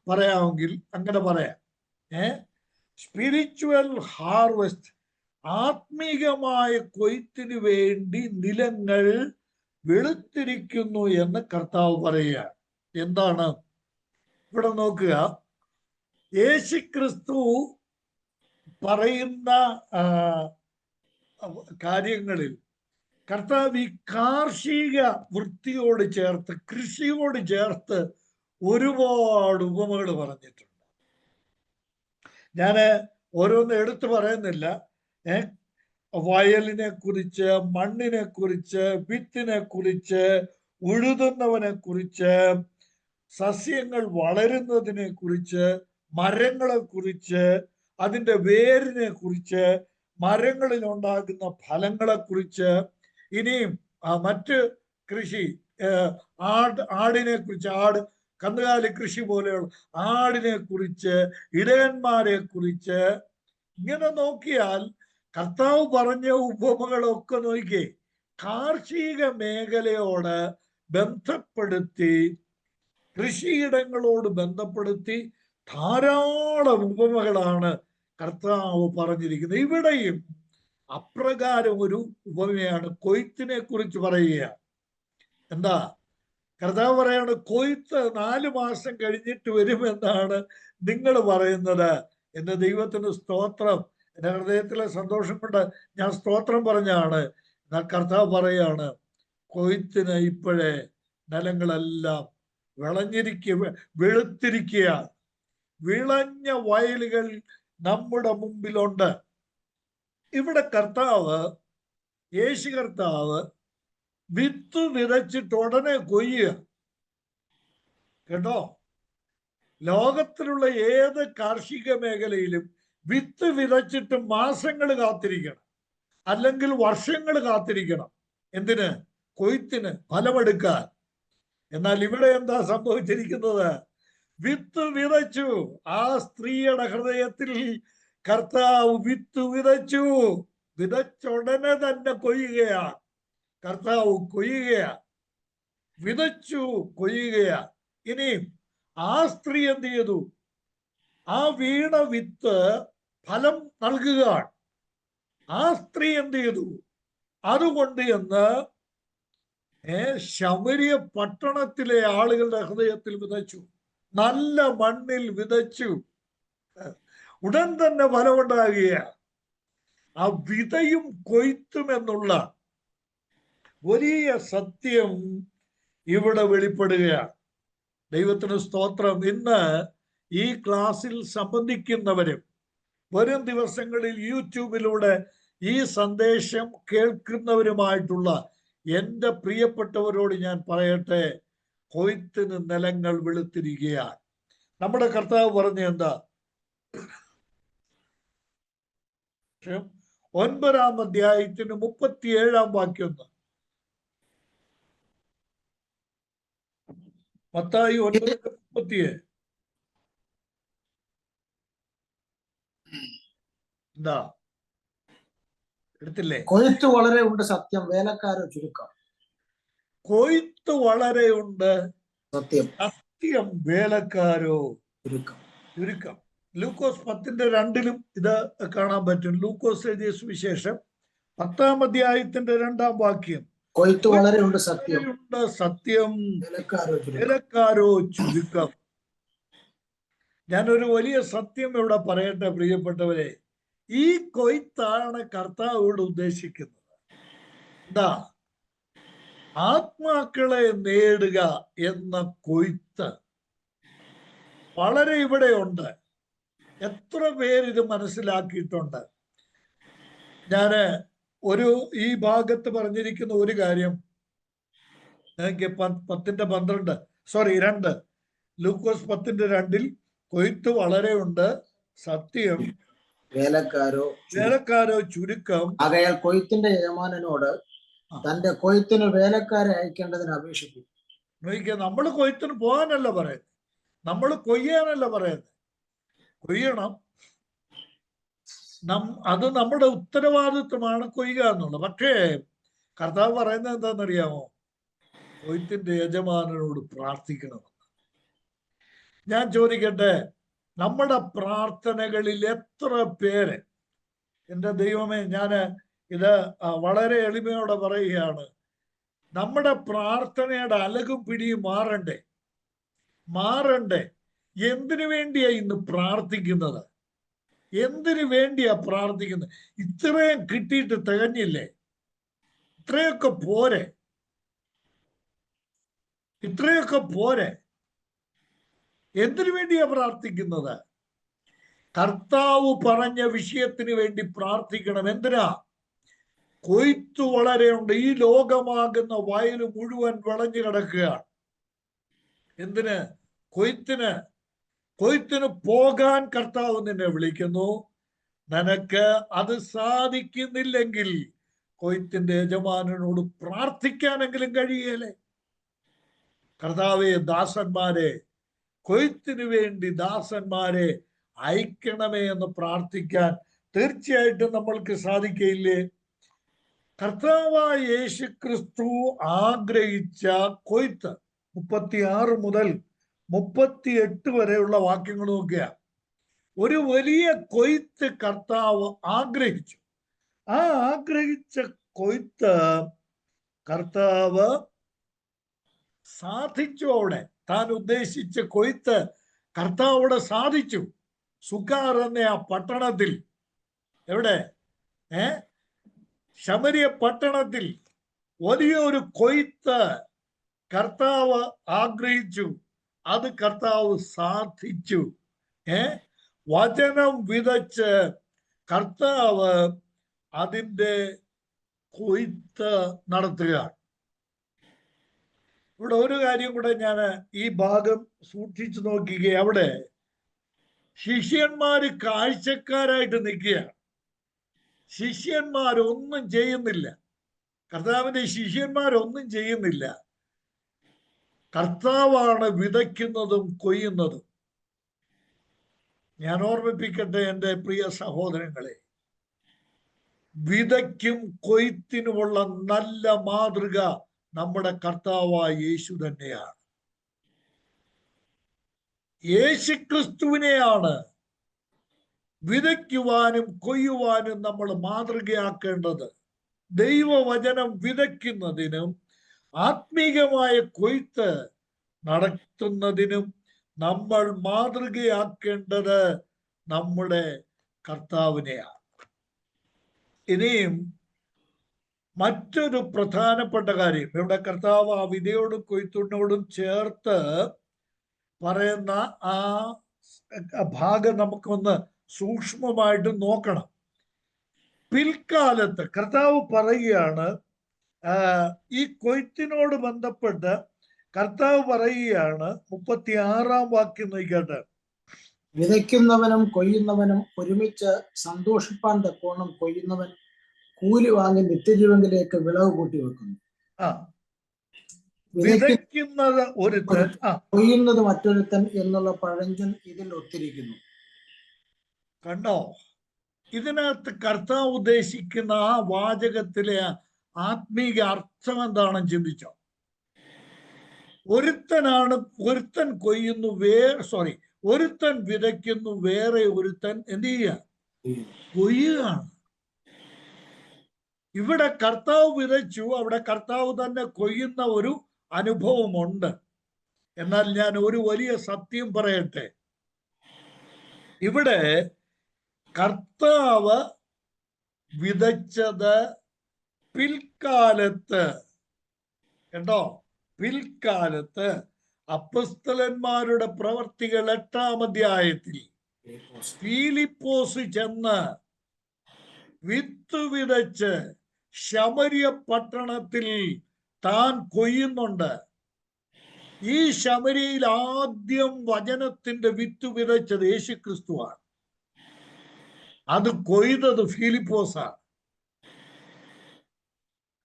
[SPEAKER 1] പറയാമെങ്കിൽ അങ്ങനെ പറയാം. സ്പിരിച്വൽ ഹാർവെസ്റ്റ്, ആത്മീകമായ കൊയ്ത്തിന് വേണ്ടി നിലങ്ങൾ വെളുത്തിരിക്കുന്നു എന്ന് കർത്താവ് പറയുകയാണ്. എന്താണ് ഇവിടെ നോക്കുക, യേശുക്രിസ്തു പറയുന്ന കാര്യങ്ങളിൽ കർത്താവ് ഈ കാർഷിക വൃത്തിയോട് ചേർത്ത്, കൃഷിയോട് ചേർത്ത് ഒരുപാട് ഉപമകൾ പറഞ്ഞിട്ടുണ്ട്. ഞാൻ ഓരോന്നും എടുത്തു പറയുന്നില്ല. വയലിനെ കുറിച്ച്, മണ്ണിനെ കുറിച്ച്, വിത്തിനെ കുറിച്ച്, ഉഴുതുന്നവനെ കുറിച്ച്, സസ്യങ്ങൾ വളരുന്നതിനെ കുറിച്ച്, മരങ്ങളെ കുറിച്ച്, അതിൻ്റെ വേരിനെ കുറിച്ച്, മരങ്ങളിൽ ഉണ്ടാകുന്ന ഫലങ്ങളെ കുറിച്ച്, ഇനിയും മറ്റ് കൃഷി, ആടിനെ കുറിച്ച്, കന്നുകാലി കൃഷി പോലെയുള്ള ആടിനെ കുറിച്ച്, ഇടയന്മാരെ കുറിച്ച്, ഇങ്ങനെ നോക്കിയാൽ കർത്താവ് പറഞ്ഞ ഉപമകളൊക്കെ നോക്കിയേ കാർഷിക മേഖലയോട് ബന്ധപ്പെടുത്തി, കൃഷിയിടങ്ങളോട് ബന്ധപ്പെടുത്തി ധാരാളം ഉപമകളാണ് കർത്താവ് പറഞ്ഞിരിക്കുന്നത്. ഇവിടെയും അപ്രകാരം ഒരു ഉപമയാണ് കൊയ്ത്തിനെ കുറിച്ച് പറയുക. എന്താ കർത്താവ് പറയാണ്? കൊയ്ത്ത് 4 മാസം കഴിഞ്ഞിട്ട് വരുമെന്നാണ് നിങ്ങൾ പറയുന്നത്. എൻ്റെ ദൈവത്തിന് സ്തോത്രം. എൻ്റെ ഹൃദയത്തിലെ സന്തോഷം കൊണ്ട് ഞാൻ സ്തോത്രം പറഞ്ഞാണ്. എന്നാൽ കർത്താവ് പറയാണ്, കൊയ്ത്തിന് ഇപ്പോഴേ നിലങ്ങളെല്ലാം വെളുത്തിരിക്കുകയാണ്. വിളഞ്ഞ വയലുകൾ നമ്മുടെ മുമ്പിലുണ്ട്. ഇവിടെ യേശു കർത്താവ് വിത്ത് വിതച്ചിട്ട് ഉടനെ കൊയ്യുക. കേട്ടോ, ലോകത്തിലുള്ള ഏത് കാർഷിക മേഖലയിലും വിത്ത് വിതച്ചിട്ട് മാസങ്ങൾ കാത്തിരിക്കണം, അല്ലെങ്കിൽ വർഷങ്ങൾ കാത്തിരിക്കണം. എന്തിന്? കൊയ്ത്തിന്, ഫലമെടുക്കാൻ. എന്നാൽ ഇവിടെ എന്താ സംഭവിച്ചിരിക്കുന്നത്? വിത്ത് വിതച്ചു. ആ സ്ത്രീയുടെ ഹൃദയത്തിൽ കർത്താവ് വിത്ത് വിതച്ചു. വിതച്ചുടനെ തന്നെ കൊയ്യുകയാ. കർത്താവ് കൊയ്യുകയാ, വിതച്ചു കൊയ്യുകയാ. ഇനി ആ സ്ത്രീ എന്ത് ചെയ്തു? ആ വീണ വിത്ത് ഫലം നൽകുകയാണ്. ആ സ്ത്രീ എന്ത് ചെയ്തു? അതുകൊണ്ട് എന്ന് ശമരിയ പട്ടണത്തിലെ ആളുകളുടെ ഹൃദയത്തിൽ വിതച്ചു. നല്ല മണ്ണിൽ വിതച്ചു. ഉടൻ തന്നെ ഫലമുണ്ടാകുകയാണ്. ആ വിതയും കൊയ്ത്തും എന്നുള്ള വലിയ സത്യം ഇവിടെ വെളിപ്പെടുകയാണ്. ദൈവത്തിന് സ്തോത്രം. ഇന്ന് ഈ ക്ലാസ്സിൽ സംബന്ധിക്കുന്നവരും വരും ദിവസങ്ങളിൽ യൂട്യൂബിലൂടെ ഈ സന്ദേശം കേൾക്കുന്നവരുമായിട്ടുള്ള എൻ്റെ പ്രിയപ്പെട്ടവരോട് ഞാൻ പറയട്ടെ, കൊയ്ത്തിന് നിലങ്ങൾ വെളുത്തിരിക്കുകയാണ്. നമ്മുടെ കർത്താവ് പറഞ്ഞ എന്താ? 9-ാം അധ്യായത്തിന് 37-ാം വാക്യം. മത്തായി 9:37. എന്താ എടുത്തില്ലേ?
[SPEAKER 2] കൊയ്ത്ത് വളരെ ഉണ്ട്, സത്യം വേലക്കാരോ ചുരുക്കം.
[SPEAKER 1] കൊയ്ത്ത് വളരെ ഉണ്ട്,
[SPEAKER 2] സത്യം
[SPEAKER 1] വേലക്കാരോ
[SPEAKER 2] ചുരുക്കം.
[SPEAKER 1] ലൂക്കോസ് 10:2 ഇത് കാണാൻ പറ്റും. ലൂക്കോസ് എഴുതിയ സുവിശേഷം 10-ാം അധ്യായത്തിന്റെ 2-ാം വാക്യം.
[SPEAKER 2] കൊയ്ത്ത് വളരെ ഉണ്ട്,
[SPEAKER 1] സത്യം വേലക്കാരോ ചുരുക്കം. ഞാനൊരു വലിയ സത്യം ഇവിടെ പറയട്ടെ പ്രിയപ്പെട്ടവരെ. ഈ കൊയ്ത്താണ് കർത്താവോട് ഉദ്ദേശിക്കുന്നത്. എന്താ? ആത്മാക്കളെ നേടുക എന്ന കൊയ്ത്ത് വളരെ ഇവിടെയുണ്ട്. എത്ര പേരിത് മനസ്സിലാക്കിയിട്ടുണ്ട്? ഞാന് ഈ ഭാഗത്ത് പറഞ്ഞിരിക്കുന്ന ഒരു കാര്യം 2 ലൂക്കോസ് 10:2 കൊയ്ത്ത് വളരെ ഉണ്ട്, സത്യം
[SPEAKER 2] വേലക്കാരോ
[SPEAKER 1] ചുരുക്കം.
[SPEAKER 2] ആകയാൽ കൊയ്ത്തിന്റെ യജമാനനോട് തന്റെ കൊയ്ത്തിന് വേലക്കാരെ അയക്കേണ്ടതിന് അപേക്ഷിക്കും.
[SPEAKER 1] നമ്മൾ കൊയ്ത്തിന് പോകാനല്ല പറയുന്നത്, നമ്മൾ കൊയ്യാനല്ല പറയുന്നത്. കൊയ്യണം, അത് നമ്മുടെ ഉത്തരവാദിത്വമാണ്, കൊയ്യുക എന്നുള്ളത്. പക്ഷേ കർത്താവ് പറയുന്നത് എന്താണെന്നറിയാമോ? കൊയ്ത്തിന്റെ യജമാനനോട് പ്രാർത്ഥിക്കണമെന്ന്. ഞാൻ ചോദിക്കട്ടെ, നമ്മുടെ പ്രാർത്ഥനകളിൽ എത്ര പേര്, എൻ്റെ ദൈവമേ, ഞാൻ ഇത് വളരെ എളിമയോടെ പറയുകയാണ്, നമ്മുടെ പ്രാർത്ഥനയുടെ അലകും പിടിയും മാറണ്ടേ. എന്തിനു വേണ്ടിയാ ഇന്ന് പ്രാർത്ഥിക്കുന്നത്? എന്തിനു വേണ്ടിയാ പ്രാർത്ഥിക്കുന്നത്? ഇത്രയും കിട്ടിയിട്ട് തികഞ്ഞില്ലേ? ഇത്രയൊക്കെ പോരെ? എന്തിനു വേണ്ടിയാ പ്രാർത്ഥിക്കുന്നത്? കർത്താവ് പറഞ്ഞ വിഷയത്തിന് വേണ്ടി പ്രാർത്ഥിക്കണം. എന്തിനാ? കൊയ്ത്തു വളരെയുണ്ട്. ഈ ലോകമാകുന്ന വയൽ മുഴുവൻ വിളഞ്ഞു കിടക്കുകയാണ്. എന്തിന്? കൊയ്ത്തിന് പോകാൻ കർത്താവ് നിന്നെ വിളിക്കുന്നു. നിനക്ക് അത് സാധിക്കുന്നില്ലെങ്കിൽ കൊയ്ത്തിന്റെ യജമാനനോട് പ്രാർത്ഥിക്കാനെങ്കിലും കഴിയല്ലേ? കർത്താവേ, കൊയ്ത്തിനു വേണ്ടി ദാസന്മാരെ അയക്കണമേ എന്ന് പ്രാർത്ഥിക്കാൻ തീർച്ചയായിട്ടും നമ്മൾക്ക് സാധിക്കയില്ലേ? കർത്താവായ യേശുക്രിസ്തു ആഗ്രഹിച്ച കൊയ്ത്ത് 36 മുതൽ 38 വരെയുള്ള വാക്യങ്ങൾ നോക്കുക. ഒരു വലിയ കൊയ്ത്ത് കർത്താവ് ആഗ്രഹിച്ചു. ആ ആഗ്രഹിച്ച കൊയ്ത്ത് കർത്താവ് സാധിച്ചു. അവിടെ താൻ ഉദ്ദേശിച്ച കൊയ്ത്ത് കർത്താവ് സാധിച്ചു. സുക്കാർ എന്ന ആ പട്ടണത്തിൽ, എവിടെ? ശമരിയ പട്ടണത്തിൽ വലിയൊരു കൊയ്ത്ത് കർത്താവ് ആഗ്രഹിച്ചു. അത് കർത്താവ് സാധിച്ചു. വചനം വിതച്ച് കർത്താവ് അതിൻ്റെ കൊയ്ത്ത് നടത്തുകയാണ്. ഇവിടെ ഒരു കാര്യം കൂടെ ഞാൻ ഈ ഭാഗം സൂക്ഷിച്ചു നോക്കുക. അവിടെ ശിഷ്യന്മാര് കാഴ്ചക്കാരായിട്ട് നിൽക്കുകയാണ്. ശിഷ്യന്മാരൊന്നും ചെയ്യുന്നില്ല. കർത്താവിന്റെ ശിഷ്യന്മാരൊന്നും ചെയ്യുന്നില്ല. കർത്താവാണ് വിതയ്ക്കുന്നതും കൊയ്യുന്നതും. ഞാൻ ഓർമ്മിപ്പിക്കട്ടെ എൻ്റെ പ്രിയ സഹോദരങ്ങളെ, വിതയ്ക്കും കൊയ്ത്തിനുമുള്ള നല്ല മാതൃക നമ്മുടെ കർത്താവായ യേശു തന്നെയാണ്. യേശുക്രിസ്തുവിനെയാണ് വിതയ്ക്കുവാനും കൊയ്യുവാനും നമ്മൾ മാതൃകയാക്കേണ്ടത്. ദൈവവചനം വിതയ്ക്കുന്നതിനും ആത്മീകമായ കൊയ്ത്ത് നടത്തുന്നതിനും നമ്മൾ മാതൃകയാക്കേണ്ടത് നമ്മുടെ കർത്താവിനെയാണ്. ഇനിയും മറ്റൊരു പ്രധാനപ്പെട്ട കാര്യം ഇവിടെ കർത്താവ് ആ വിതയോടും കൊയ്ത്തിനോടും ചേർത്ത് പറയുന്ന ആ ഭാഗം നമുക്കൊന്ന് സൂക്ഷ്മമായിട്ട് നോക്കണം. പിൽക്കാലത്ത് കർത്താവ് പറയുകയാണ്, ഈ കൊയ്ത്തിനോട് ബന്ധപ്പെട്ട് കർത്താവ് പറയുകയാണ്, 36-ാം വാക്യം നോക്കട്ടെ.
[SPEAKER 2] വിതയ്ക്കുന്നവനും കൊയ്യുന്നവനും ഒരുമിച്ച് സന്തോഷിപ്പാൻ തക്കോണം കൊയ്യുന്നവൻ കൂലി വാങ്ങി നിത്യജീവനിലേക്ക് വിളവ് കൂട്ടി വെക്കുന്നു.
[SPEAKER 1] വിതയ്ക്കുന്നത് ഒരുത്തൻ,
[SPEAKER 2] കൊയ്യുന്നത് മറ്റൊരുത്തൻ എന്നുള്ള പഴഞ്ചൻ ഇതിൽ ഒത്തിരിക്കുന്നു.
[SPEAKER 1] കണ്ടോ? ഇതിനകത്ത് കർത്താവ് ഉദ്ദേശിക്കുന്ന ആ വാചകത്തിലെ ആത്മീക അർത്ഥം എന്താണെന്ന് ചിന്തിച്ചോ? ഒരുത്തൻ കൊയ്യുന്നു, ഒരുത്തൻ വിതയ്ക്കുന്നു, വേറെ ഒരുത്തൻ എന്ത് ചെയ്യുക? കൊയ്യുകയാണ്. ഇവിടെ കർത്താവ് വിതച്ചു, അവിടെ കർത്താവ് തന്നെ കൊയ്യുന്ന ഒരു അനുഭവമുണ്ട്. എന്നാൽ ഞാൻ ഒരു വലിയ സത്യം പറയട്ടെ. ഇവിടെ കർത്താവ് വിതച്ചത് പിൽക്കാലത്ത്, കേട്ടോ, പിൽക്കാലത്ത് അപ്പോസ്തലന്മാരുടെ പ്രവർത്തികൾ 8-ാം അധ്യായത്തിൽ ഫിലിപ്പോസ് ചെന്ന് വിത്ത് വിതച്ച് ശമരിയ പട്ടണത്തിൽ താൻ കൊയ്യുന്നുണ്ട്. ഈ ശമരിയയിൽ ആദ്യം വചനത്തിന്റെ വിത്ത് വിതച്ചത് യേശുക്രിസ്തുവാണ്. അത് കൊയ്തത് ഫിലിപ്പോസാണ്.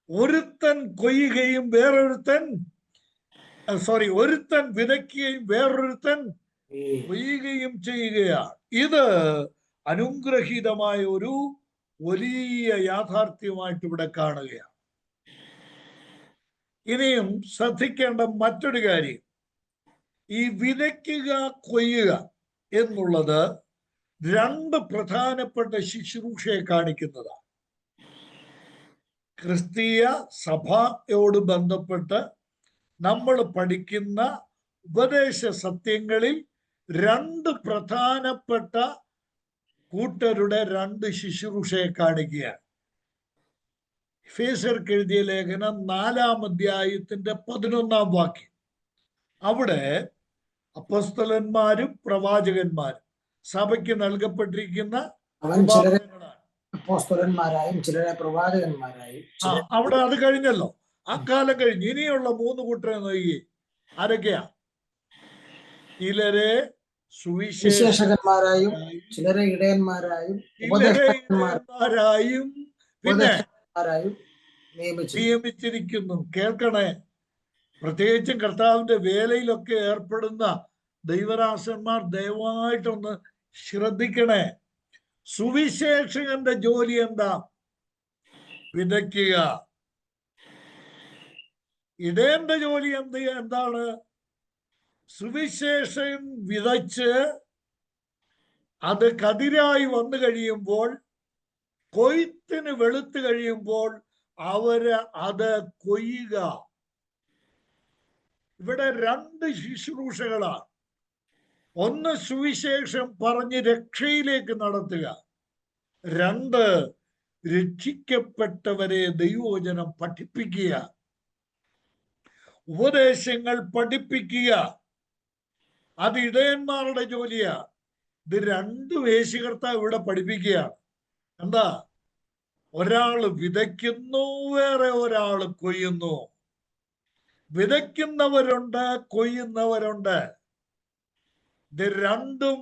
[SPEAKER 1] ഒരുത്തൻ കൊയ്യുകയും ഒരുത്തൻ വിതയ്ക്കുകയും വേറൊരുത്തൻ കൊയ്യുകയും ചെയ്യുകയാണ്. ഇത് അനുഗ്രഹീതമായ ഒരു വലിയ യാഥാർത്ഥ്യമായിട്ട് ഇവിടെ കാണുകയാണ്. ഇനിയും ശ്രദ്ധിക്കേണ്ട മറ്റൊരു കാര്യം, ഈ വിതയ്ക്കുക കൊയ്യുക എന്നുള്ളത് രണ്ട് പ്രധാനപ്പെട്ട ശുശ്രൂഷയെ കാണിക്കുന്നതാണ്. ക്രിസ്തീയ സഭയോട് ബന്ധപ്പെട്ട് നമ്മൾ പഠിക്കുന്ന ഉപദേശ സത്യങ്ങളിൽ രണ്ട് പ്രധാനപ്പെട്ട കൂട്ടരുടെ രണ്ട് ശുശ്രൂഷയെ കാണിക്കുകയാണ്. എഫേസ്യർക്ക് എഴുതിയ ലേഖനം 4-ാം അധ്യായത്തിന്റെ 11-ാം വാക്യം. അവിടെ അപ്പോസ്തലന്മാരും പ്രവാചകന്മാരും സഭയ്ക്ക് നൽകപ്പെട്ടിരിക്കുന്ന
[SPEAKER 2] അപ്പോസ്തലന്മാരായും ചിലരെ പ്രവാചകന്മാരായും.
[SPEAKER 1] അവിടെ അത് കഴിഞ്ഞല്ലോ, ആ കാലം കഴിഞ്ഞ്. ഇനിയുള്ള 3 കൂട്ടരെ നോക്കി. ആരൊക്കെയാ? ചിലരെ
[SPEAKER 2] സുവിശേഷകന്മാരായും ചിലരെ ഇടയന്മാരായും
[SPEAKER 1] പിന്നെ
[SPEAKER 2] നിയമിച്ചിരിക്കുന്നു.
[SPEAKER 1] കേൾക്കണേ, പ്രത്യേകിച്ചും കർത്താവിന്റെ വേലയിലൊക്കെ ഏർപ്പെടുന്ന ദൈവദാസന്മാർ ദയവായിട്ടൊന്ന് ശ്രദ്ധിക്കണേ. സുവിശേഷകന്റെ ജോലി എന്താ? വിതയ്ക്കുക. ഇടേന്റെ ജോലി എന്താണ്? സുവിശേഷം വിതച്ച് അത് കതിരായി വന്നു കഴിയുമ്പോൾ, കൊയ്ത്തിന് വെളുത്തു കഴിയുമ്പോൾ അവര് അത് കൊയ്യുക. ഇവിടെ രണ്ട് ശുശ്രൂഷകളാണ്. ഒന്ന് സുവിശേഷം പറഞ്ഞ് രക്ഷയിലേക്ക് നടത്തുക, രണ്ട് രക്ഷിക്കപ്പെട്ടവരെ ദൈവവചനം പഠിപ്പിക്കുക, ഉപദേശങ്ങൾ പഠിപ്പിക്കുക. അത് ഇടയന്മാരുടെ ജോലിയാ. ഇത് രണ്ട് വേശികർത്താവ് ഇവിടെ പഠിപ്പിക്കുകയാണ്. എന്താ? ഒരാള് വിതയ്ക്കുന്നു, വേറെ ഒരാള് കൊയ്യുന്നു. വിതയ്ക്കുന്നവരുണ്ട്, കൊയ്യുന്നവരുണ്ട്. ഇത് രണ്ടും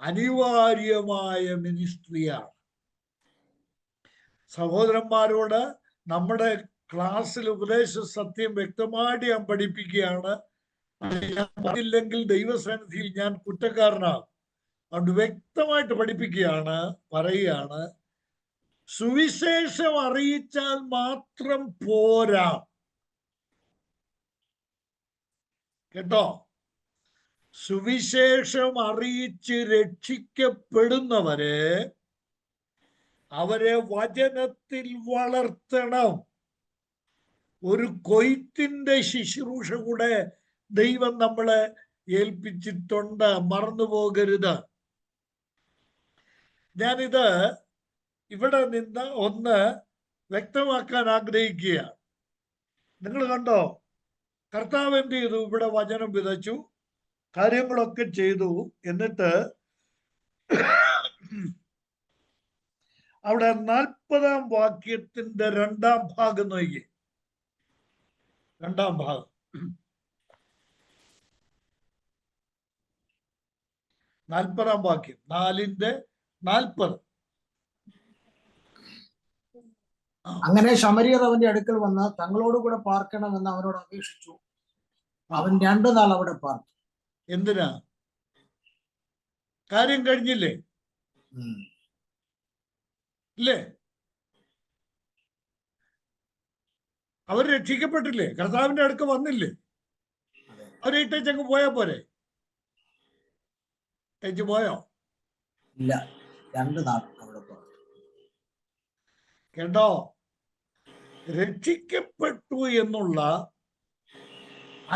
[SPEAKER 1] അനിവാര്യമായ മിനിസ്ട്രിയാണ്. സഹോദരന്മാരോട് നമ്മുടെ ക്ലാസ്സിൽ ഉപദേശ സത്യം വ്യക്തമായിട്ട് ഞാൻ പഠിപ്പിക്കുകയാണ്. അതില്ലെങ്കിൽ ദൈവസന്നിധിയിൽ ഞാൻ കുറ്റക്കാരനാകും. അതുകൊണ്ട് വ്യക്തമായിട്ട് പഠിപ്പിക്കുകയാണ്, പറയുകയാണ്, സുവിശേഷം അറിയിച്ചാൽ മാത്രം പോരാ. കേട്ടോ? സുവിശേഷം അറിയിച്ച് രക്ഷിക്കപ്പെടുന്നവരെ അവരെ വചനത്തിൽ വളർത്തണം. ഒരു കൊയ്ത്തിന്റെ ശുശ്രൂഷ കൂടെ ദൈവം നമ്മളെ ഏൽപ്പിച്ചിട്ടുണ്ട്, മറന്നു പോകരുത്. ഞാനിത് ഇവിടെ നിന്ന് ഒന്ന് വ്യക്തമാക്കാൻ ആഗ്രഹിക്കുകയാണ്. നിങ്ങൾ കണ്ടോ, കർത്താവ് എന്ത് ചെയ്തു? ഇവിടെ വചനം വിതച്ചു, കാര്യങ്ങളൊക്കെ ചെയ്തു. എന്നിട്ട് അവിടെ 40-ാം വാക്യത്തിന്റെ 2-ാം ഭാഗം നോക്കി. 2-ാം ഭാഗം 40-ാം വാക്യം, 4:40.
[SPEAKER 2] അങ്ങനെ ശമരിയർ അവന്റെ അടുക്കൽ വന്ന് തങ്ങളോടുകൂടെ പാർക്കണമെന്ന് അവനോട് അപേക്ഷിച്ചു. അവൻ 2 നാൾ അവിടെ പാർത്തു.
[SPEAKER 1] എന്തിനാ? കാര്യം കഴിഞ്ഞില്ലേ? ഇല്ലേ? അവർ രക്ഷിക്കപ്പെട്ടില്ലേ? കർത്താവിന്റെ അടുക്ക് വന്നില്ലേ? അവരെ ഇട്ടേച്ചങ്ങ് പോയാ പോരെ? ഇട്ടേച്ച് പോയോ?
[SPEAKER 2] ഇല്ല, 2 നാൾ അവിടെ പാർത്തു.
[SPEAKER 1] കേട്ടോ? രക്ഷിക്കപ്പെട്ടു എന്നുള്ള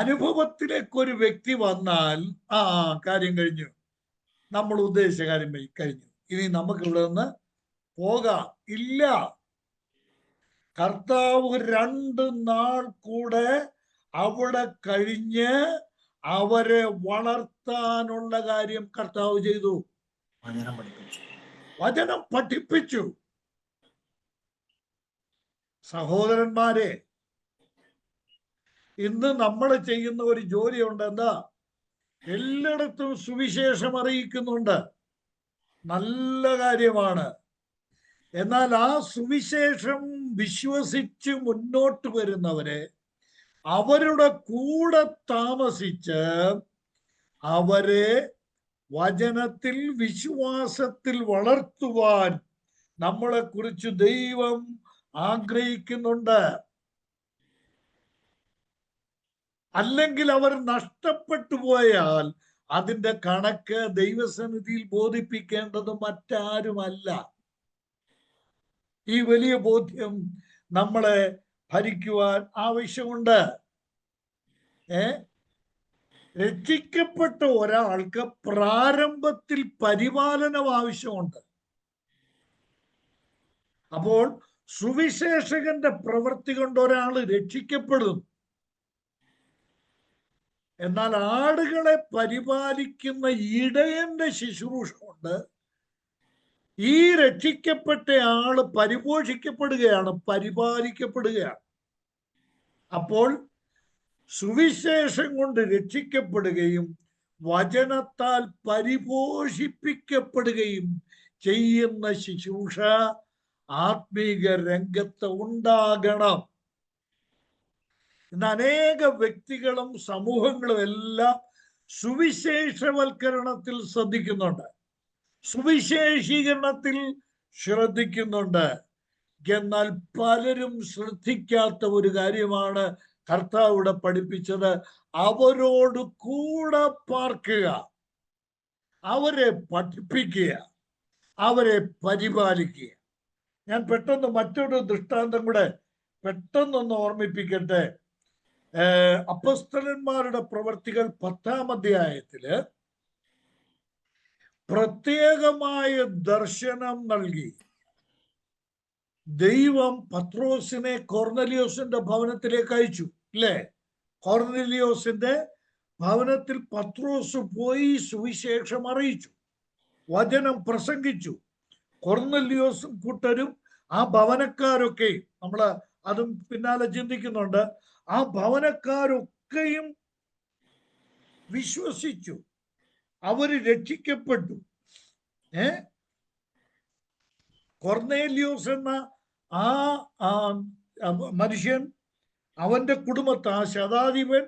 [SPEAKER 1] അനുഭവത്തിലേക്ക് ഒരു വ്യക്തി വന്നാൽ കാര്യം കഴിഞ്ഞു, നമ്മൾ ഉദ്ദേശിച്ച കാര്യം കഴിഞ്ഞു, ഇനി നമുക്ക് ഇവിടെ നിന്ന് പോകാം. ഇല്ല, കർത്താവ് 2 നാൾ കൂടെ അവിടെ കഴിഞ്ഞ് അവരെ വളർത്താനുള്ള കാര്യം കർത്താവ് ചെയ്തു. വചനം പഠിപ്പിച്ചു. സഹോദരന്മാരെ, ഇന്ന് നമ്മൾ ചെയ്യുന്ന ഒരു ജോലിയുണ്ട്. എന്താ? എല്ലായിടത്തും സുവിശേഷം അറിയിക്കുന്നുണ്ട്. നല്ല കാര്യമാണ്. എന്നാൽ ആ സുവിശേഷം വിശ്വസിച്ച് മുന്നോട്ട് വരുന്നവരെ അവരുടെ കൂടെ താമസിച്ച് അവരെ വചനത്തിൽ വിശ്വാസത്തിൽ വളർത്തുവാൻ നമ്മളെ കുറിച്ച് ദൈവം ആഗ്രഹിക്കുന്നുണ്ട്. അല്ലെങ്കിൽ അവർ നഷ്ടപ്പെട്ടു പോയാൽ അതിന്റെ കണക്ക് ദൈവസന്നിധിയിൽ ബോധിപ്പിക്കേണ്ടത് മറ്റാരുമല്ല. ഈ വലിയ ബോധ്യം നമ്മളെ ഭരിക്കുവാൻ ആവശ്യമുണ്ട്. രക്ഷിക്കപ്പെട്ട ഒരാൾക്ക് പ്രാരംഭത്തിൽ പരിപാലനം ആവശ്യമുണ്ട്. അപ്പോൾ സുവിശേഷകന്റെ പ്രവൃത്തി കൊണ്ട് ഒരാൾ രക്ഷിക്കപ്പെടും. എന്നാൽ ആടുകളെ പരിപാലിക്കുന്ന ഇടയന്റെ ശുശ്രൂഷ കൊണ്ട് ഈ രക്ഷിക്കപ്പെട്ട ആള് പരിപോഷിക്കപ്പെടുകയാണ്, പരിപാലിക്കപ്പെടുകയാണ്. അപ്പോൾ സുവിശേഷം കൊണ്ട് രക്ഷിക്കപ്പെടുകയും വചനത്താൽ പരിപോഷിപ്പിക്കപ്പെടുകയും ചെയ്യുന്ന ശുശ്രൂഷ ആത്മീക രംഗത്ത് ഉണ്ടാകണം. ഇന്ന് അനേക വ്യക്തികളും സമൂഹങ്ങളും എല്ലാം സുവിശേഷവൽക്കരണത്തിൽ ശ്രദ്ധിക്കുന്നുണ്ട്, സുവിശേഷീകരണത്തിൽ ശ്രദ്ധിക്കുന്നുണ്ട്. എന്നാൽ പലരും ശ്രദ്ധിക്കാത്ത ഒരു കാര്യമാണ് കർത്താവ് ഇവിടെ പഠിപ്പിച്ചത്. അവരോട് കൂടെ പാർക്കുക, അവരെ പഠിപ്പിക്കുക, അവരെ പരിപാലിക്കുക. ഞാൻ പെട്ടെന്ന് മറ്റൊരു ദൃഷ്ടാന്തം കൂടെ പെട്ടെന്നൊന്ന് ഓർമ്മിപ്പിക്കട്ടെ. അപ്പോസ്തലന്മാരുടെ പ്രവർത്തികൾ 10-ാം അധ്യായത്തില് പ്രത്യേകമായ ദർശനം നൽകി ദൈവം പത്രോസിനെ കൊർന്നലിയോസിന്റെ ഭവനത്തിലേക്ക് അയച്ചു, ഇല്ലേ? കൊർന്നലിയോസിന്റെ ഭവനത്തിൽ പത്രോസ് പോയി സുവിശേഷം അറിയിച്ചു, വചനം പ്രസംഗിച്ചു. കൊർന്നലിയോസും കൂട്ടരും ആ ഭവനക്കാരൊക്കെ, നമ്മൾ അതും പിന്നാലെ ചിന്തിക്കുന്നുണ്ട്, ആ ഭവനക്കാരൊക്കെയും വിശ്വസിച്ചു, അവര് രക്ഷിക്കപ്പെട്ടു. കൊർന്നേലിയോസ് എന്ന ആ മനുഷ്യൻ, അവന്റെ കുടുംബത്തെ, ആ ശതാധിപൻ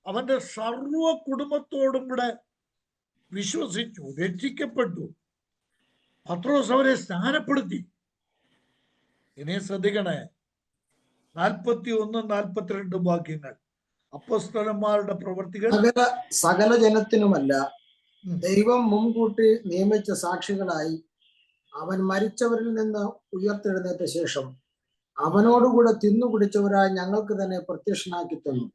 [SPEAKER 1] അവന്റെ സർവ കുടുംബത്തോടും കൂടെ വിശ്വസിച്ചു, രക്ഷിക്കപ്പെട്ടു. പത്രോസ് അവരെ സ്നാനപ്പെടുത്തി. ഇനി ശ്രദ്ധിക്കണേ, 41-42 വാക്യങ്ങൾ. അപ്പോസ്തലന്മാരുടെ പ്രവർത്തികൾ.
[SPEAKER 2] സകല ജനത്തിനുമല്ല, ദൈവം മുൻകൂട്ടി നിയമിച്ച സാക്ഷികളായി അവൻ മരിച്ചവരിൽ നിന്ന് ഉയർത്തെഴുന്നേറ്റ ശേഷം അവനോടുകൂടെ തിന്നുകുടിച്ചവരായി ഞങ്ങൾക്ക് തന്നെ പ്രത്യക്ഷനാക്കി തന്നു.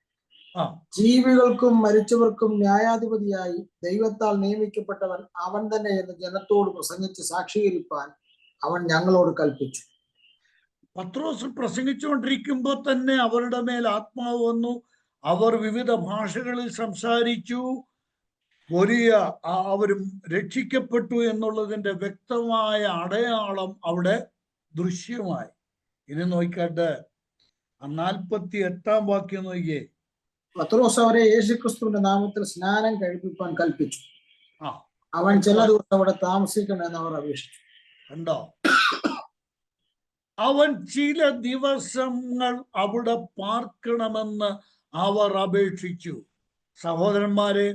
[SPEAKER 2] ജീവികൾക്കും മരിച്ചവർക്കും ന്യായാധിപതിയായി ദൈവത്താൽ നിയമിക്കപ്പെട്ടവൻ അവൻ തന്നെ എന്ന് ജനത്തോട് പ്രസംഗിച്ച് സാക്ഷീകരിപ്പാൻ അവൻ ഞങ്ങളോട് കൽപ്പിച്ചു.
[SPEAKER 1] പത്രോസ് പ്രസംഗിച്ചുകൊണ്ടിരിക്കുമ്പോൾ തന്നെ അവരുടെ മേൽ ആത്മാവ് വന്നു. അവർ വിവിധ ഭാഷകളിൽ സംസാരിച്ചു. അവരും രക്ഷിക്കപ്പെട്ടു എന്നുള്ളതിന്റെ വ്യക്തമായ അടയാളം അവിടെ ദൃശ്യമായി. ഇനി നോക്കട്ടെ, 48-ാം വാക്യം നോക്കിയേ.
[SPEAKER 2] പത്രോസ് അവരെ യേശുക്രിസ്തുവിന്റെ നാമത്തിൽ സ്നാനം കഴിപ്പിക്കാൻ കൽപ്പിച്ചു. അവൻ ചില ദിവസം അവിടെ താമസിക്കണമെന്ന് അവർ അപേക്ഷിച്ചു.
[SPEAKER 1] കണ്ടോ? അവൻ ചില ദിവസങ്ങൾ അവിടെ പാർക്കണമെന്ന് അവർ അപേക്ഷിച്ചു. സഹോദരന്മാരെ,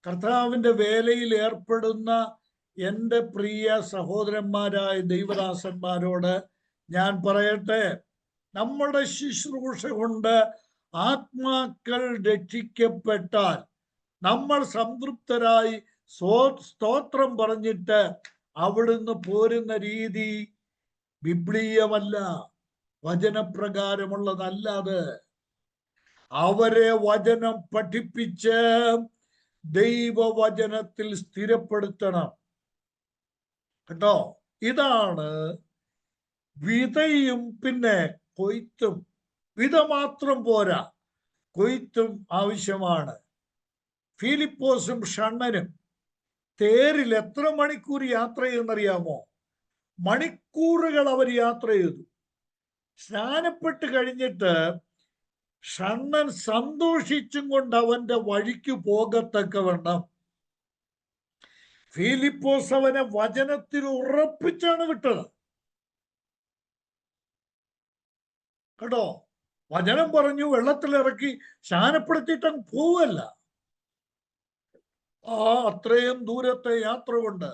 [SPEAKER 1] കർത്താവിന്റെ വേലയിൽ ഏർപ്പെടുന്ന എൻ്റെ പ്രിയ സഹോദരന്മാരായ ദൈവദാസന്മാരോട് ഞാൻ പറയട്ടെ, നമ്മുടെ ശുശ്രൂഷ കൊണ്ട് ആത്മാക്കൾ രക്ഷിക്കപ്പെട്ടാൽ നമ്മൾ സംതൃപ്തരായി സ്തോത്രം പറഞ്ഞിട്ട് അവിടുന്ന് പോരുന്ന രീതി ബിബ്ലീയമല്ല, വചനപ്രകാരമുള്ളതല്ല. അത് അവരെ വചനം പഠിപ്പിച്ച് ദൈവവചനത്തിൽ സ്ഥിരപ്പെടുത്തണം. കേട്ടോ? ഇതാണ് വിതയും പിന്നെ കൊയ്ത്തും. വിത മാത്രം പോരാ, കൊയ്ത്തും ആവശ്യമാണ്. ഫിലിപ്പോസും ഷണ്ണനും തേരിൽ എത്ര മണിക്കൂർ യാത്ര ചെയ്യുന്നറിയാമോ? മണിക്കൂറുകൾ അവർ യാത്ര ചെയ്തു. സ്നാനപ്പെട്ട് കഴിഞ്ഞിട്ട് ഷണ്ണൻ സന്തോഷിച്ചും കൊണ്ട് അവന്റെ വഴിക്ക് പോകത്തക്കവണ്ണം ഫിലിപ്പോസ് അവനെ വചനത്തിൽ ഉറപ്പിച്ചാണ് വിട്ടത്. കേട്ടോ, വചനം പറഞ്ഞു, വെള്ളത്തിലിറക്കി സ്നാനപ്പെടുത്തിയിട്ടങ്ങ് പോവല്ല. അത്രയും ദൂരത്തെ യാത്ര കൊണ്ട്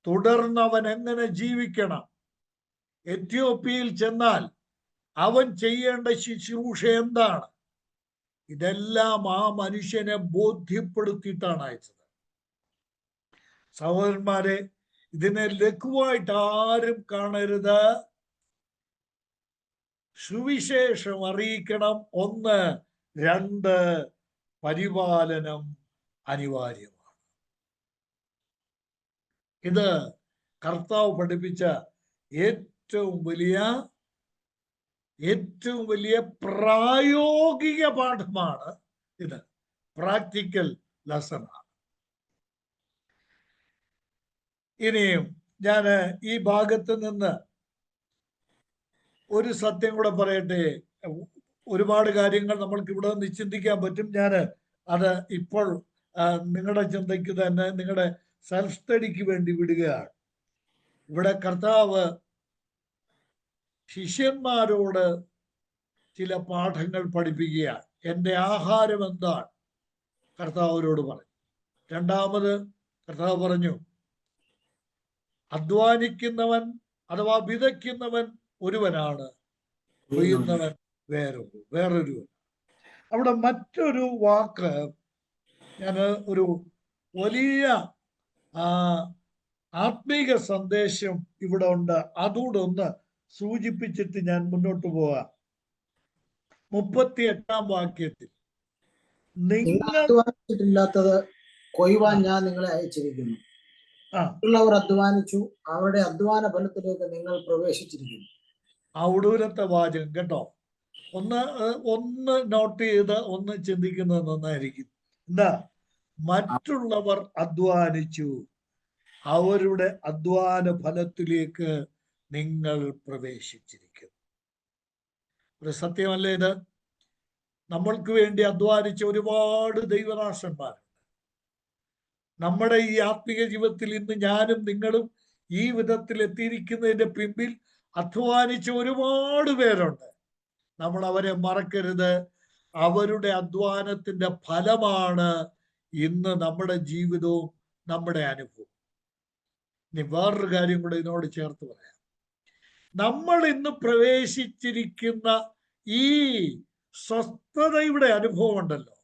[SPEAKER 1] തുടർന്ന് അവൻ എങ്ങനെ ജീവിക്കണം, എത്യോപ്യയിൽ ചെന്നാൽ അവൻ ചെയ്യേണ്ട ശുശ്രൂഷ എന്താണ്, ഇതെല്ലാം ആ മനുഷ്യനെ ബോധ്യപ്പെടുത്തിയിട്ടാണ് അയച്ചത്. സഹോദരന്മാരെ, ഇതിനെ ലഘുവായിട്ട് ആരും കാണരുത്. സുവിശേഷം അറിയിക്കണം. 1, 2, പരിപാലനം അനിവാര്യമാണ്. ഇത് കർത്താവ് പഠിപ്പിച്ച ഏറ്റവും വലിയ പ്രായോഗിക പാഠമാണ് ഇത്. പ്രാക്ടിക്കൽ ലെസണാണ്. ഇനിയും ഞാൻ ഈ ഭാഗത്ത് നിന്ന് ഒരു സത്യം കൂടെ പറയട്ടെ. ഒരുപാട് കാര്യങ്ങൾ നമ്മൾക്ക് ഇവിടെ നിന്ന് ചിന്തിക്കാൻ പറ്റും. ഞാൻ അത് ഇപ്പോൾ നിങ്ങളുടെ ചിന്തയ്ക്ക് തന്നെ, നിങ്ങളുടെ സെൽഫ് സ്റ്റഡിക്ക് വേണ്ടി വിടുകയാണ്. ഇവിടെ കർത്താവ് ശിഷ്യന്മാരോട് ചില പാഠങ്ങൾ പഠിപ്പിക്കുകയാണ്. എൻ്റെ ആഹാരം എന്താണ് കർത്താവ് അവരോട് പറഞ്ഞു. രണ്ടാമത് കർത്താവ് പറഞ്ഞു, അധ്വാനിക്കുന്നവൻ അഥവാ വിതയ്ക്കുന്നവൻ ഒരുവനാണ്, കൊയ്യുന്നവൻ വേറൊരുവൻ. അവിടെ മറ്റൊരു വാക്ക്, ഞാൻ ഒരു വലിയ ആത്മീക സന്ദേശം ഇവിടെ ഉണ്ട്, അതുകൂടെ ഒന്ന് സൂചിപ്പിച്ചിട്ട് ഞാൻ മുന്നോട്ട് പോകാം. 38-ാം വാക്യത്തിൽ, നിങ്ങൾ
[SPEAKER 2] അധ്വാനിച്ചിട്ടില്ലാത്തത് കൊയ്യുവാൻ ഞാൻ നിങ്ങളെ അയച്ചിരിക്കുന്നു. മറ്റുള്ളവർ അധ്വാനിച്ചു, അവരുടെ അധ്വാന ഫലത്തിലേക്ക് നിങ്ങൾ പ്രവേശിച്ചിരിക്കുന്നു.
[SPEAKER 1] ആ ഒടുവിലത്തെ വാചകം കേട്ടോ, ഒന്ന് നോട്ട് ചെയ്ത് ഒന്ന് ചിന്തിക്കുന്നത് നന്നായിരിക്കും. എന്താ? മറ്റുള്ളവർ അധ്വാനിച്ചു, അവരുടെ അധ്വാന ഫലത്തിലേക്ക് നിങ്ങൾ പ്രവേശിച്ചിരിക്കുന്നു. ഒരു സത്യമല്ലേ ഇത്? നമ്മൾക്ക് വേണ്ടി അധ്വാനിച്ച ഒരുപാട് ദൈവദാസന്മാരുണ്ട്. നമ്മുടെ ഈ ആത്മീയ ജീവിതത്തിൽ ഇന്ന് ഞാനും നിങ്ങളും ഈ വിധത്തിൽ എത്തിയിരിക്കുന്നതിന്റെ പിമ്പിൽ അധ്വാനിച്ച ഒരുപാട് പേരുണ്ട്. നമ്മൾ അവരെ മറക്കരുത്. അവരുടെ അധ്വാനത്തിന്റെ ഫലമാണ് ഇന്ന് നമ്മുടെ ജീവിതവും നമ്മുടെ അനുഭവം. ഇനി വേറൊരു കാര്യം കൂടെ ഇതിനോട് ചേർത്ത് പറയാം. നമ്മൾ ഇന്ന് പ്രവേശിച്ചിരിക്കുന്ന ഈ സ്വസ്ഥതയുടെ അനുഭവം ഉണ്ടല്ലോ,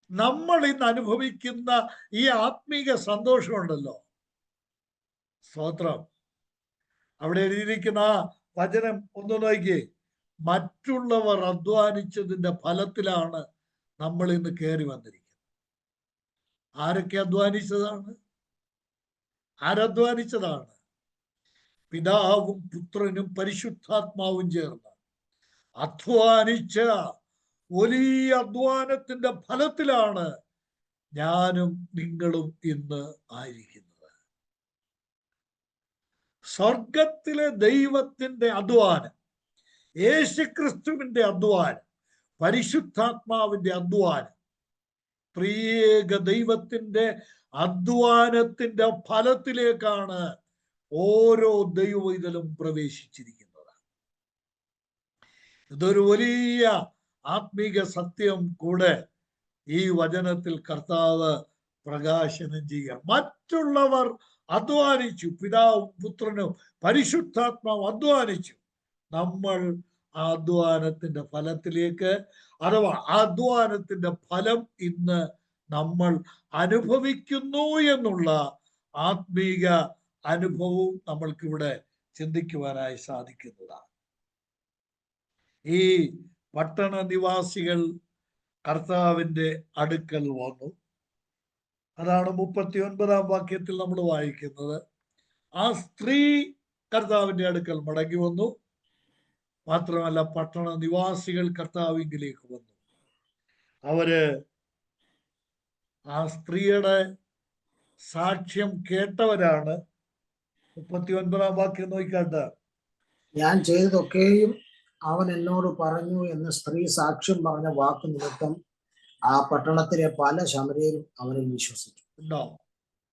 [SPEAKER 1] നമ്മൾ ഇന്ന് അനുഭവിക്കുന്ന ഈ ആത്മീക സന്തോഷമുണ്ടല്ലോ, സ്തോത്രം. അവിടെ എഴുതിയിരിക്കുന്ന ആ വചനം ഒന്ന് നോക്കിയേ. മറ്റുള്ളവർ അധ്വാനിച്ചതിന്റെ ഫലത്തിലാണ് നമ്മൾ ഇന്ന് കയറി വന്നിരിക്കുന്നത്. ആരൊക്കെ അധ്വാനിച്ചതാണ്? ആരധ്വാനിച്ചതാണ്? പിതാവും പുത്രനും പരിശുദ്ധാത്മാവും ചേർന്ന് അധ്വാനിച്ച വലിയ അധ്വാനത്തിന്റെ ഫലത്തിലാണ് ഞാനും നിങ്ങളും ഇന്ന് ആയിരിക്കുന്നത്. സ്വർഗത്തിലെ ദൈവത്തിന്റെ അധ്വാനം, യേശുക്രിസ്തുവിന്റെ അധ്വാനം, പരിശുദ്ധാത്മാവിന്റെ അധ്വാനം, ത്രിയേക ദൈവത്തിന്റെ അധ്വാനത്തിന്റെ ഫലത്തിലേക്കാണ് ഓരോ ദൈവവൈതലും പ്രവേശിച്ചിരിക്കുന്നത്. ഇതൊരു വലിയ ആത്മീക സത്യം കൂടെ ഈ വചനത്തിൽ കർത്താവ് പ്രകാശനം ചെയ്യുക. മറ്റുള്ളവർ അധ്വാനിച്ചു, പിതാവും പുത്രനും പരിശുദ്ധാത്മാവും അധ്വാനിച്ചു. നമ്മൾ ആ അധ്വാനത്തിന്റെ ഫലത്തിലേക്ക്, അഥവാ ആ അധ്വാനത്തിന്റെ ഫലം ഇന്ന് നമ്മൾ അനുഭവിക്കുന്നു എന്നുള്ള ആത്മീക അനുഭവവും നമ്മൾക്കിവിടെ ചിന്തിക്കുവാനായി സാധിക്കുന്നതാണ്. ഈ പട്ടണ നിവാസികൾ കർത്താവിന്റെ അടുക്കൽ വന്നു. അതാണ് 39-ാം വാക്യത്തിൽ നമ്മൾ വായിക്കുന്നത്. ആ സ്ത്രീ കർത്താവിന്റെ അടുക്കൽ മടങ്ങി വന്നു. മാത്രമല്ല, പട്ടണ നിവാസികൾ കർത്താവിലേക്ക് വന്നു. അവര് ആ സ്ത്രീയുടെ സാക്ഷ്യം കേട്ടവരാണ്. 39-ാം വാക്യം നോക്കിക്കാട്ട.
[SPEAKER 2] ഞാൻ ചെയ്തതൊക്കെയും അവൻ എന്നോട് പറഞ്ഞു എന്ന് സ്ത്രീ സാക്ഷ്യം പറഞ്ഞ വാക്കു നിമിത്തം ആ പട്ടണത്തിലെ പല ശമര്യരും അവരിൽ വിശ്വസിച്ചു.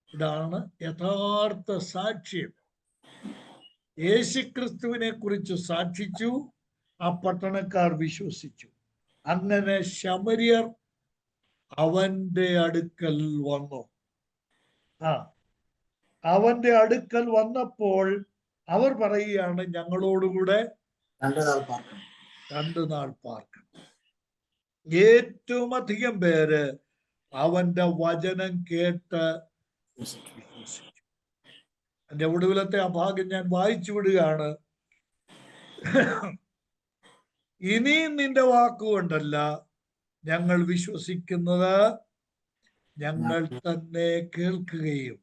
[SPEAKER 1] ഇതാണ് യഥാർത്ഥ സാക്ഷ്യം. യേശുക്രിസ്തുവിനെ കുറിച്ച് സാക്ഷിച്ചു, ആ പട്ടണക്കാർ വിശ്വസിച്ചു. അങ്ങനെ ശമര്യർ അവന്റെ അടുക്കൽ വന്നു. അവന്റെ അടുക്കൽ വന്നപ്പോൾ അവർ പറയുകയാണ്, ഞങ്ങളോടുകൂടെ
[SPEAKER 2] 2 നാൾ പാർക്കണം.
[SPEAKER 1] ഏറ്റവും അധികം പേര് അവന്റെ വചനം കേട്ട് വിശ്വസിച്ചു. എന്റെ ഒടുവിലത്തെ ആ ഭാഗം ഞാൻ വായിച്ചു വിടുകയാണ്. ഇനിയും നിന്റെ വാക്കുകൊണ്ടല്ല ഞങ്ങൾ വിശ്വസിക്കുന്നത്, ഞങ്ങൾ തന്നെ കേൾക്കുകയും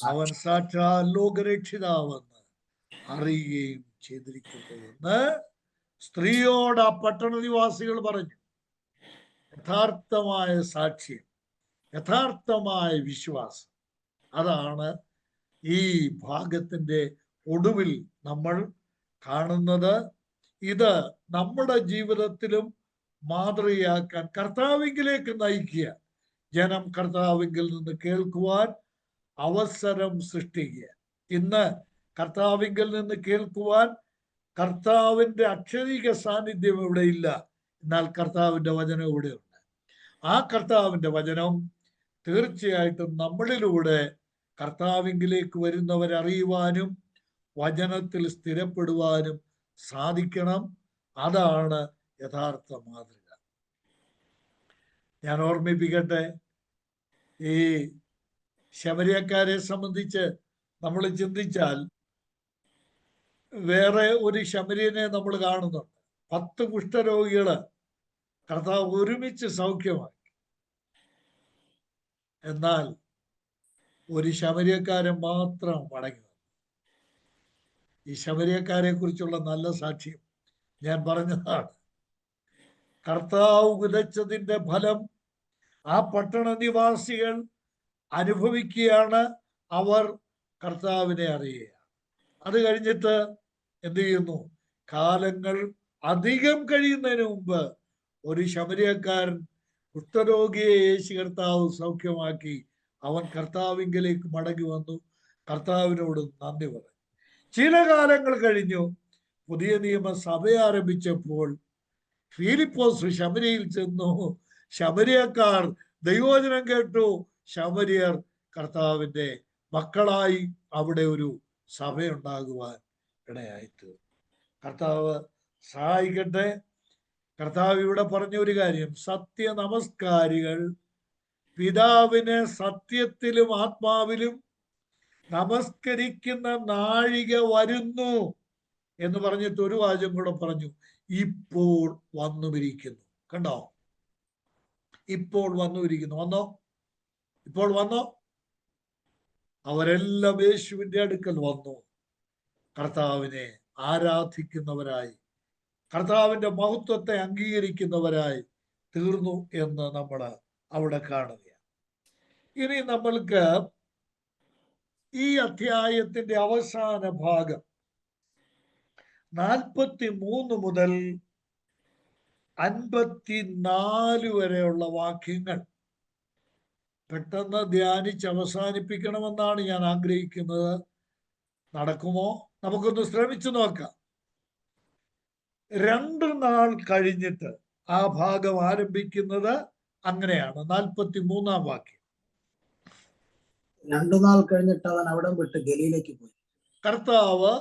[SPEAKER 1] അവൻ സാക്ഷാൽ ലോകരക്ഷിതാവെന്ന് അറിയുകയും ചെയ്തിരിക്കുന്നു എന്ന് സ്ത്രീയോട് ആ പട്ടണ നിവാസികൾ പറഞ്ഞു. യഥാർത്ഥമായ സാക്ഷ്യം, യഥാർത്ഥമായ വിശ്വാസം, അതാണ് ഈ ഭാഗത്തിന്റെ ഒടുവിൽ നമ്മൾ കാണുന്നത്. ഇത് നമ്മുടെ ജീവിതത്തിലും മാതൃകയാക്കാൻ, കർത്താവിങ്കിലേക്ക് നയിക്കുക, ജനം കർത്താവിങ്കിൽ നിന്ന് കേൾക്കുവാൻ അവസരം സൃഷ്ടിക്കുക. ഇന്ന് കർത്താവിങ്കിൽ നിന്ന് കേൾക്കുവാൻ കർത്താവിന്റെ അക്ഷരിക സാന്നിധ്യം ഇവിടെ ഇല്ല, എന്നാൽ കർത്താവിന്റെ വചനം ഇവിടെയുണ്ട്. ആ കർത്താവിന്റെ വചനം തീർച്ചയായിട്ടും നമ്മളിലൂടെ കർത്താവിങ്കിലേക്ക് വരുന്നവരറിയുവാനും വചനത്തിൽ സ്ഥിരപ്പെടുവാനും സാധിക്കണം. അതാണ് യഥാർത്ഥ മാതൃക. ഞാൻ ഓർമ്മിപ്പിക്കട്ടെ, ഈ ശമര്യക്കാരെ സംബന്ധിച്ച് നമ്മൾ ചിന്തിച്ചാൽ വേറെ ഒരു ശമര്യനെ നമ്മൾ കാണുന്നുണ്ട്. 10 കുഷ്ഠരോഗികള് കർത്താവ് ഒരുമിച്ച് സൗഖ്യമാക്കി. എന്നാൽ ഒരു ശമര്യക്കാരൻ മാത്രം മടങ്ങി വന്നു. ഈ ശമര്യക്കാരെ കുറിച്ചുള്ള നല്ല സാക്ഷ്യം ഞാൻ പറഞ്ഞതാണ്. കർത്താവ് വിതച്ചതിന്റെ ഫലം ആ പട്ടണ നിവാസികൾ അനുഭവിക്കുകയാണ്. അവർ കർത്താവിനെ അറിയുക. അത് കഴിഞ്ഞിട്ട് എന്ത് ചെയ്യുന്നു? കാലങ്ങൾ അധികം കഴിയുന്നതിന് മുമ്പ് ഒരു ശമര്യക്കാരൻ കുഷ്ഠരോഗിയെ യേശു കർത്താവ് സൗഖ്യമാക്കി. അവൻ കർത്താവിങ്കിലേക്ക് മടങ്ങി വന്നു, കർത്താവിനോട് നന്ദി പറഞ്ഞു. ചില കാലങ്ങൾ കഴിഞ്ഞു. പുതിയ നിയമ സഭ ആരംഭിച്ചപ്പോൾ ഫിലിപ്പോസ് ശമര്യയിൽ ചെന്നു. ശമര്യക്കാർ ദൈവവചനം കേട്ടു. ശമര്യർ കർത്താവിന്റെ മക്കളായി അവിടെ ഒരു സഭയുണ്ടാകുവാൻ ഇടയായിത്തീർന്നു. കർത്താവ് സഹായിക്കട്ടെ. കർത്താവ് ഇവിടെ പറഞ്ഞ ഒരു കാര്യം, സത്യ നമസ്കാരികൾ പിതാവിനെ സത്യത്തിലും ആത്മാവിലും നമസ്കരിക്കുന്ന നാഴിക വരുന്നു എന്ന് പറഞ്ഞിട്ട് ഒരു വാചകം കൂടെ പറഞ്ഞു, ഇപ്പോൾ വന്നുമിരിക്കുന്നു. കണ്ടോ? ഇപ്പോൾ വന്നുമിരിക്കുന്നു. വന്നോ? ഇപ്പോൾ വന്നോ? അവരെല്ലാം യേശുവിന്റെ അടുക്കൽ വന്നു, കർത്താവിനെ ആരാധിക്കുന്നവരായി, കർത്താവിന്റെ മഹത്വത്തെ അംഗീകരിക്കുന്നവരായി തീർന്നു എന്ന് നമ്മൾ അവിടെ കാണുകയാണ്. ഇനി നമ്മൾക്ക് ഈ അധ്യായത്തിന്റെ അവസാന ഭാഗം 43 മുതൽ 54 വരെയുള്ള വാക്യങ്ങൾ പെട്ടെന്ന് ധ്യാനിച്ച് അവസാനിപ്പിക്കണമെന്നാണ് ഞാൻ ആഗ്രഹിക്കുന്നത്. നടക്കുമോ? നമുക്കൊന്ന് ശ്രമിച്ചു നോക്കാം. 2 നാൾ കഴിഞ്ഞിട്ട് ആ ഭാഗം ആരംഭിക്കുന്നത് അങ്ങനെയാണ്. 43-ാം വാക്യം.
[SPEAKER 2] 2 നാൾ കഴിഞ്ഞിട്ട് അവൻ അവിടെ വിട്ട് ഗലീലയ്ക്ക് പോയി.
[SPEAKER 1] കർത്താവ്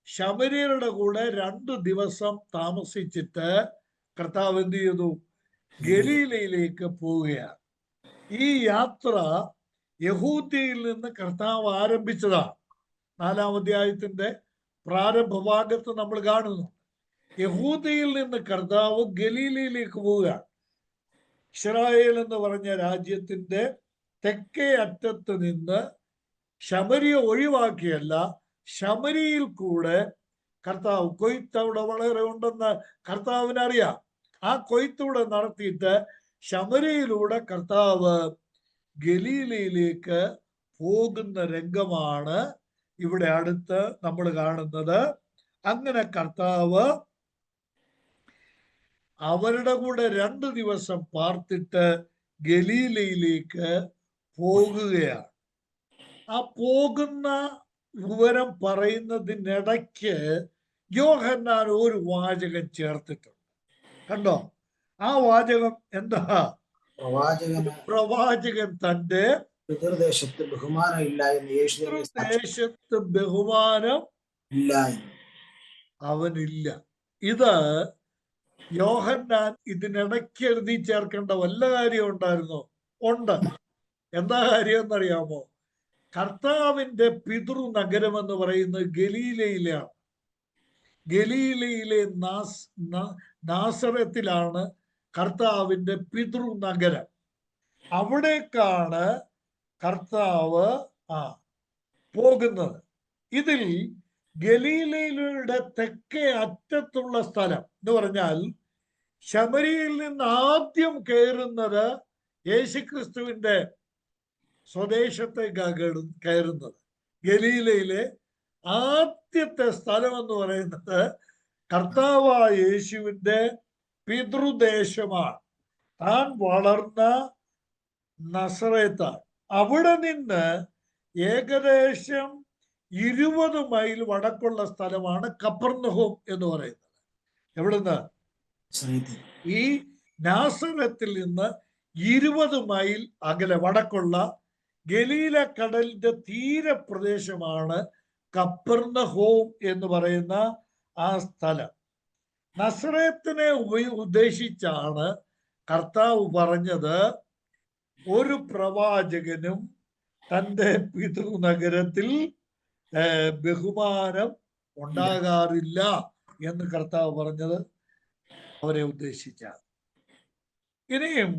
[SPEAKER 1] ശമര്യരുടെ കൂടെ 2 ദിവസം താമസിച്ചിട്ട് കർത്താവ് എന്ത് ചെയ്തു? ഗലീലയിലേക്ക് പോവുകയാണ്. ഈ യാത്ര യഹൂദ്യയിൽ നിന്ന് കർത്താവ് ആരംഭിച്ചതാണ്. 4-ാം അധ്യായത്തിന്റെ പ്രാരംഭ ഭാഗത്ത് നമ്മൾ കാണുന്നു. യഹൂദയിൽ നിന്ന് കർത്താവ് ഗലീലയിലേക്ക് പോവുകയാണ്. ഇസ്രായേൽ എന്ന് പറഞ്ഞ രാജ്യത്തിന്റെ തെക്കേ അറ്റത്ത് നിന്ന് ശമരിയ ഒഴിവാക്കിയല്ല, ശമരിയിൽ കൂടെ കർത്താവ്, കൊയ്ത്ത് അവിടെ വളരെ ഉണ്ടെന്ന് കർത്താവിനറിയാം. ആ കൊയ്ത്തൂടെ നടത്തിയിട്ട് ശമരിയിലൂടെ കർത്താവ് ഗലീലയിലേക്ക് പോകുന്ന രംഗമാണ് ഇവിടെ അടുത്ത് നമ്മൾ കാണുന്നത്. അങ്ങനെ കർത്താവ് അവരുടെ കൂടെ 2 ദിവസം പാർത്തിട്ട് ഗലീലയിലേക്ക് പോകുകയാണ്. ആ പോകുന്ന വിവരം പറയുന്നതിനിടയ്ക്ക് യോഹന്നാൻ ഒരു വാചകം ചേർത്തിട്ടുണ്ട്. കണ്ടോ? ആ വാചകം എന്താ? പ്രവാചകൻ തന്റെ
[SPEAKER 2] പിതൃദേശത്ത് ബഹുമാനം ഇല്ല എന്ന്
[SPEAKER 1] ദേശത്ത് ബഹുമാനം
[SPEAKER 2] ഇല്ല
[SPEAKER 1] അവനില്ല. ഇത് യോഹന്നാൻ ഇതിനിടയ്ക്ക് എഴുതി ചേർക്കേണ്ട വല്ല കാര്യം ഉണ്ടായിരുന്നോ? ഉണ്ട്. എന്താ കാര്യം എന്നറിയാമോ? കർത്താവിന്റെ പിതൃനഗരം എന്ന് പറയുന്നത് ഗലീലയിലാണ്. ഗലീലയിലെ നാസറത്തിലാണ് കർത്താവിന്റെ പിതൃനഗരം. അവിടേക്കാണ് കർത്താവ് പോകുന്നത്. ഇതിൽ ഗലീലയുടെ തെക്കേ അറ്റത്തുള്ള സ്ഥലം എന്ന് പറഞ്ഞാൽ ശമരിയിൽ നിന്ന് ആദ്യം കയറുന്നത് യേശുക്രിസ്തുവിന്റെ സ്വദേശത്തേക്കാണ് കയറുന്നത്. ഗലീലയിലെ ആദ്യത്തെ സ്ഥലം എന്ന് പറയുന്നത് കർത്താവായ യേശുവിന്റെ പിതൃദേശമാണ്. താൻ വളർന്ന നസറേത്താണ്. അവിടെ നിന്ന് ഏകദേശം 20 മൈൽ വടക്കുള്ള സ്ഥലമാണ് കപ്പർന്നഹൂം എന്ന് പറയുന്നത്. എവിടുന്ന്? ഈ നാസറത്തിൽ നിന്ന് 20 മൈൽ അകലെ വടക്കുള്ള ഗലീല കടലിന്റെ തീരപ്രദേശമാണ് കപ്പർന്നഹൂം എന്ന് പറയുന്ന ആ സ്ഥലം. നസറേത്തിനെ ഉദ്ദേശിച്ചാണ് കർത്താവ് പറഞ്ഞത്, ഒരു പ്രവാചകനും തൻ്റെ പിതൃനഗരത്തിൽ ബഹുമാനം ഉണ്ടാകാറില്ല എന്ന് കർത്താവ് പറഞ്ഞത് അവരെ ഉദ്ദേശിച്ചാണ്. ഇനിയും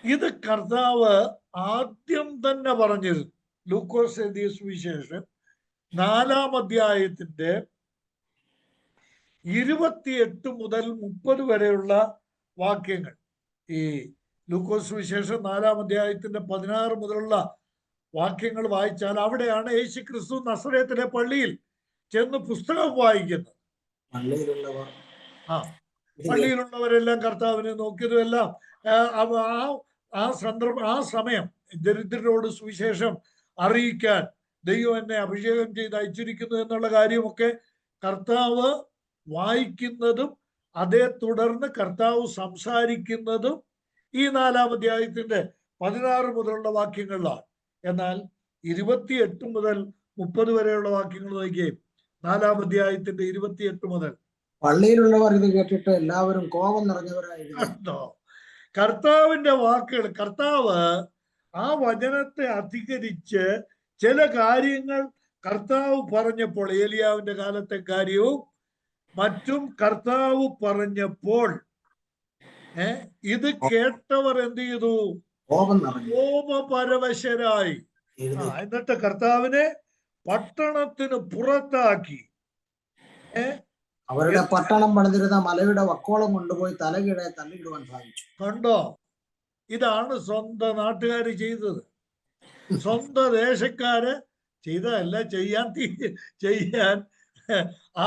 [SPEAKER 1] ഇത് കർത്താവ് ആദ്യം തന്നെ പറഞ്ഞിരുന്നു. ലൂക്കോസ് എഴുതിയ സുവിശേഷം 4-ാം അധ്യായത്തിന്റെ 28 മുതൽ 30 വരെയുള്ള വാക്യങ്ങൾ. ഈ ലൂക്കോസ് സുവിശേഷം 4-ാം അധ്യായത്തിന്റെ 16 മുതലുള്ള വാക്യങ്ങൾ വായിച്ചാൽ അവിടെയാണ് യേശു ക്രിസ്തു നസറേത്തിലെ പള്ളിയിൽ ചെന്ന് പുസ്തകം വായിക്കുന്നത്. പള്ളിയിലുള്ളവരെല്ലാം കർത്താവിനെ നോക്കിയതുമെല്ലാം ആ സമയം ദരിദ്രരോട് സുവിശേഷം അറിയിക്കാൻ ദൈവം എന്നെ അഭിഷേകം ചെയ്ത് അയച്ചിരിക്കുന്നു എന്നുള്ള കാര്യമൊക്കെ കർത്താവ് വായിക്കുന്നതും അതേ തുടർന്ന് കർത്താവ് സംസാരിക്കുന്നതും ഈ 4-ാം അധ്യായത്തിന്റെ 16 മുതലുള്ള വാക്യങ്ങളിലാണ്. എന്നാൽ 28 മുതൽ 30 വരെയുള്ള വാക്യങ്ങൾ നോക്കിയേ. 4-ാം അധ്യായത്തിന്റെ 28 മുതൽ.
[SPEAKER 2] പള്ളിയിലുള്ളവർ ഇത് കേട്ടിട്ട് എല്ലാവരും കോപം നിറഞ്ഞവരായിരുന്നു.
[SPEAKER 1] കർത്താവിന്റെ വാക്കുകൾ, കർത്താവ് ആ വചനത്തെ അധികരിച്ച് ചില കാര്യങ്ങൾ കർത്താവ് പറഞ്ഞപ്പോൾ, ഏലിയാവിന്റെ കാലത്തെ കാര്യവും മറ്റും കർത്താവ് പറഞ്ഞപ്പോൾ ഇത് കേട്ടവർ എന്ത് ചെയ്തു? കോപപരവശരായി. എന്നിട്ട് കർത്താവിനെ പട്ടണത്തിന് പുറത്താക്കി.
[SPEAKER 2] അവരുടെ പട്ടണം പണിതിരുന്ന മലയുടെ വക്കോളം കൊണ്ടുപോയി തലകീഴെ തള്ളിയിടുവാൻ സാധിച്ചു.
[SPEAKER 1] കണ്ടോ? ഇതാണ് സ്വന്തം നാട്ടുകാര് ചെയ്തത്. സ്വന്തം ദേശക്കാര് ചെയ്തതല്ല, ചെയ്യാൻ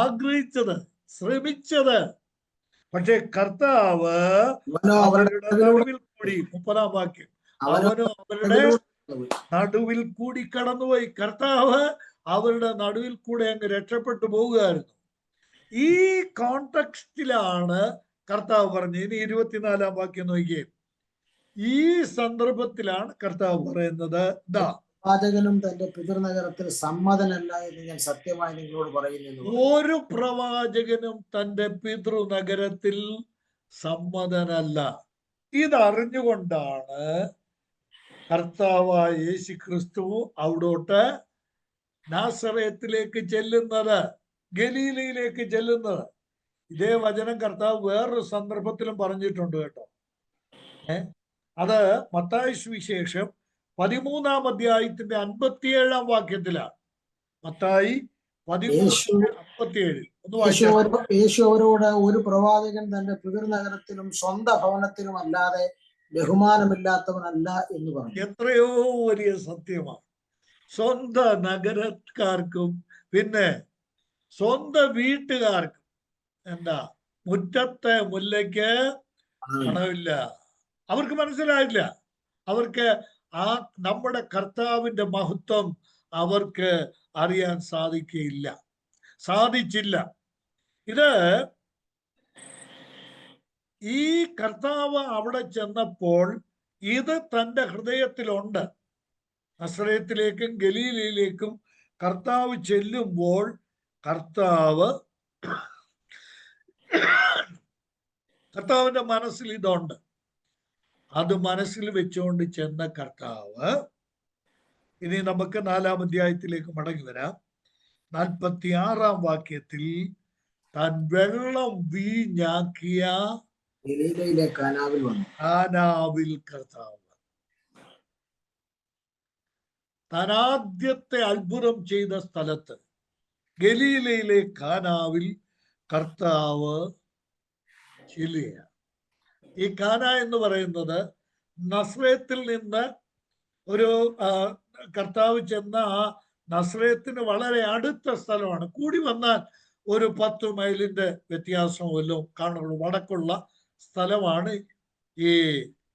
[SPEAKER 1] ആഗ്രഹിച്ചത്, ശ്രമിച്ചത്. പക്ഷെ കർത്താവ് അവരുടെ നടുവിൽ കൂടി, 30-ാം വാക്യം, അവനും അവരുടെ നടുവിൽ കൂടി കടന്നുപോയി. കർത്താവ് അവരുടെ നടുവിൽ കൂടെ അങ്ങ് രക്ഷപ്പെട്ടു പോവുകയായിരുന്നു. ഈ കോണ്ടെക്സ്റ്റിലാണ് കർത്താവ് പറഞ്ഞത്. ഇനി 24-ാം വാക്യം നോക്കിയേ. ഈ സന്ദർഭത്തിലാണ് കർത്താവ് പറയുന്നത്,
[SPEAKER 2] പ്രവാചകനും തന്റെ പിതൃനഗരത്തിൽ സമ്മതനല്ല എന്ന് ഞാൻ സത്യമായി നിങ്ങളോട് പറയുന്നു.
[SPEAKER 1] ഒരു പ്രവാചകനും തന്റെ പിതൃനഗരത്തിൽ സമ്മതനല്ല. ഇതറിഞ്ഞുകൊണ്ടാണ് കർത്താവായ യേശു ക്രിസ്തു അവിടോട്ട് നാസറേത്തിലേക്ക് ചെല്ലുന്നത്, ഗലീലയിലേക്ക് ചെല്ലുന്നത്. ഇതേ വചനം കർത്താവ് വേറൊരു സന്ദർഭത്തിലും പറഞ്ഞിട്ടുണ്ട് കേട്ടോ. അത് മത്തായി സുവിശേഷം 13-ാം അധ്യായത്തിന്റെ 57-ാം വാക്യത്തിലാണ്. മത്തായി 13:57.
[SPEAKER 2] യേശു അവരോട്, ഒരു പ്രവാചകൻ തന്റെ പിതൃനഗരത്തിലും സ്വന്തം ഭവനത്തിലും അല്ലാതെ ബഹുമാനമില്ലാത്തവനല്ല എന്ന് പറഞ്ഞു.
[SPEAKER 1] എത്രയോ വലിയ സത്യമാണ്. സ്വന്തം നഗരക്കാർക്കും പിന്നെ സ്വന്തം വീട്ടുകാർക്കും മുറ്റത്തെ മുല്ലയ്ക്ക് മണമില്ല. അവർക്ക് മനസ്സിലായില്ല. അവർക്ക് ആ നമ്മുടെ കർത്താവിന്റെ മഹത്വം അവർക്ക് അറിയാൻ സാധിച്ചില്ല. ഇത് ഈ കർത്താവ് അവിടെ ചെന്നപ്പോൾ ഇത് തന്റെ ഹൃദയത്തിലുണ്ട്. നസറേത്തിലേക്കും ഗലീലയിലേക്കും കർത്താവ് ചെല്ലുമ്പോൾ കർത്താവിന്റെ മനസ്സിൽ ഇതുണ്ട്. അത് മനസ്സിൽ വെച്ചുകൊണ്ട് ചെന്ന കർത്താവ്, ഇനി നമുക്ക് 4-ാം അധ്യായത്തിലേക്ക് മടങ്ങി വരാം. 46-ാം വാക്യത്തിൽ താൻ വെള്ളം വീഞ്ഞാക്കിയ
[SPEAKER 2] ഗലീലയിലെ
[SPEAKER 1] കാനാവിൽ കർത്താവ്, താൻ ആദ്യത്തെ അത്ഭുതം ചെയ്ത സ്ഥലത്ത് ഗലീലയിലെ കാനാവിൽ കർത്താവ് ചെല്ലുക. ഈ കാന എന്ന് പറയുന്നത് നസ്രേത്തിൽ നിന്ന് ഒരു കർത്താവ് ചെന്ന ആ നസ്രേത്തിന് വളരെ അടുത്ത സ്ഥലമാണ്. കൂടി വന്നാൽ ഒരു 10 മൈലിന്റെ വ്യത്യാസം വല്ലതും കാണുള്ളൂ. വടക്കുള്ള സ്ഥലമാണ് ഈ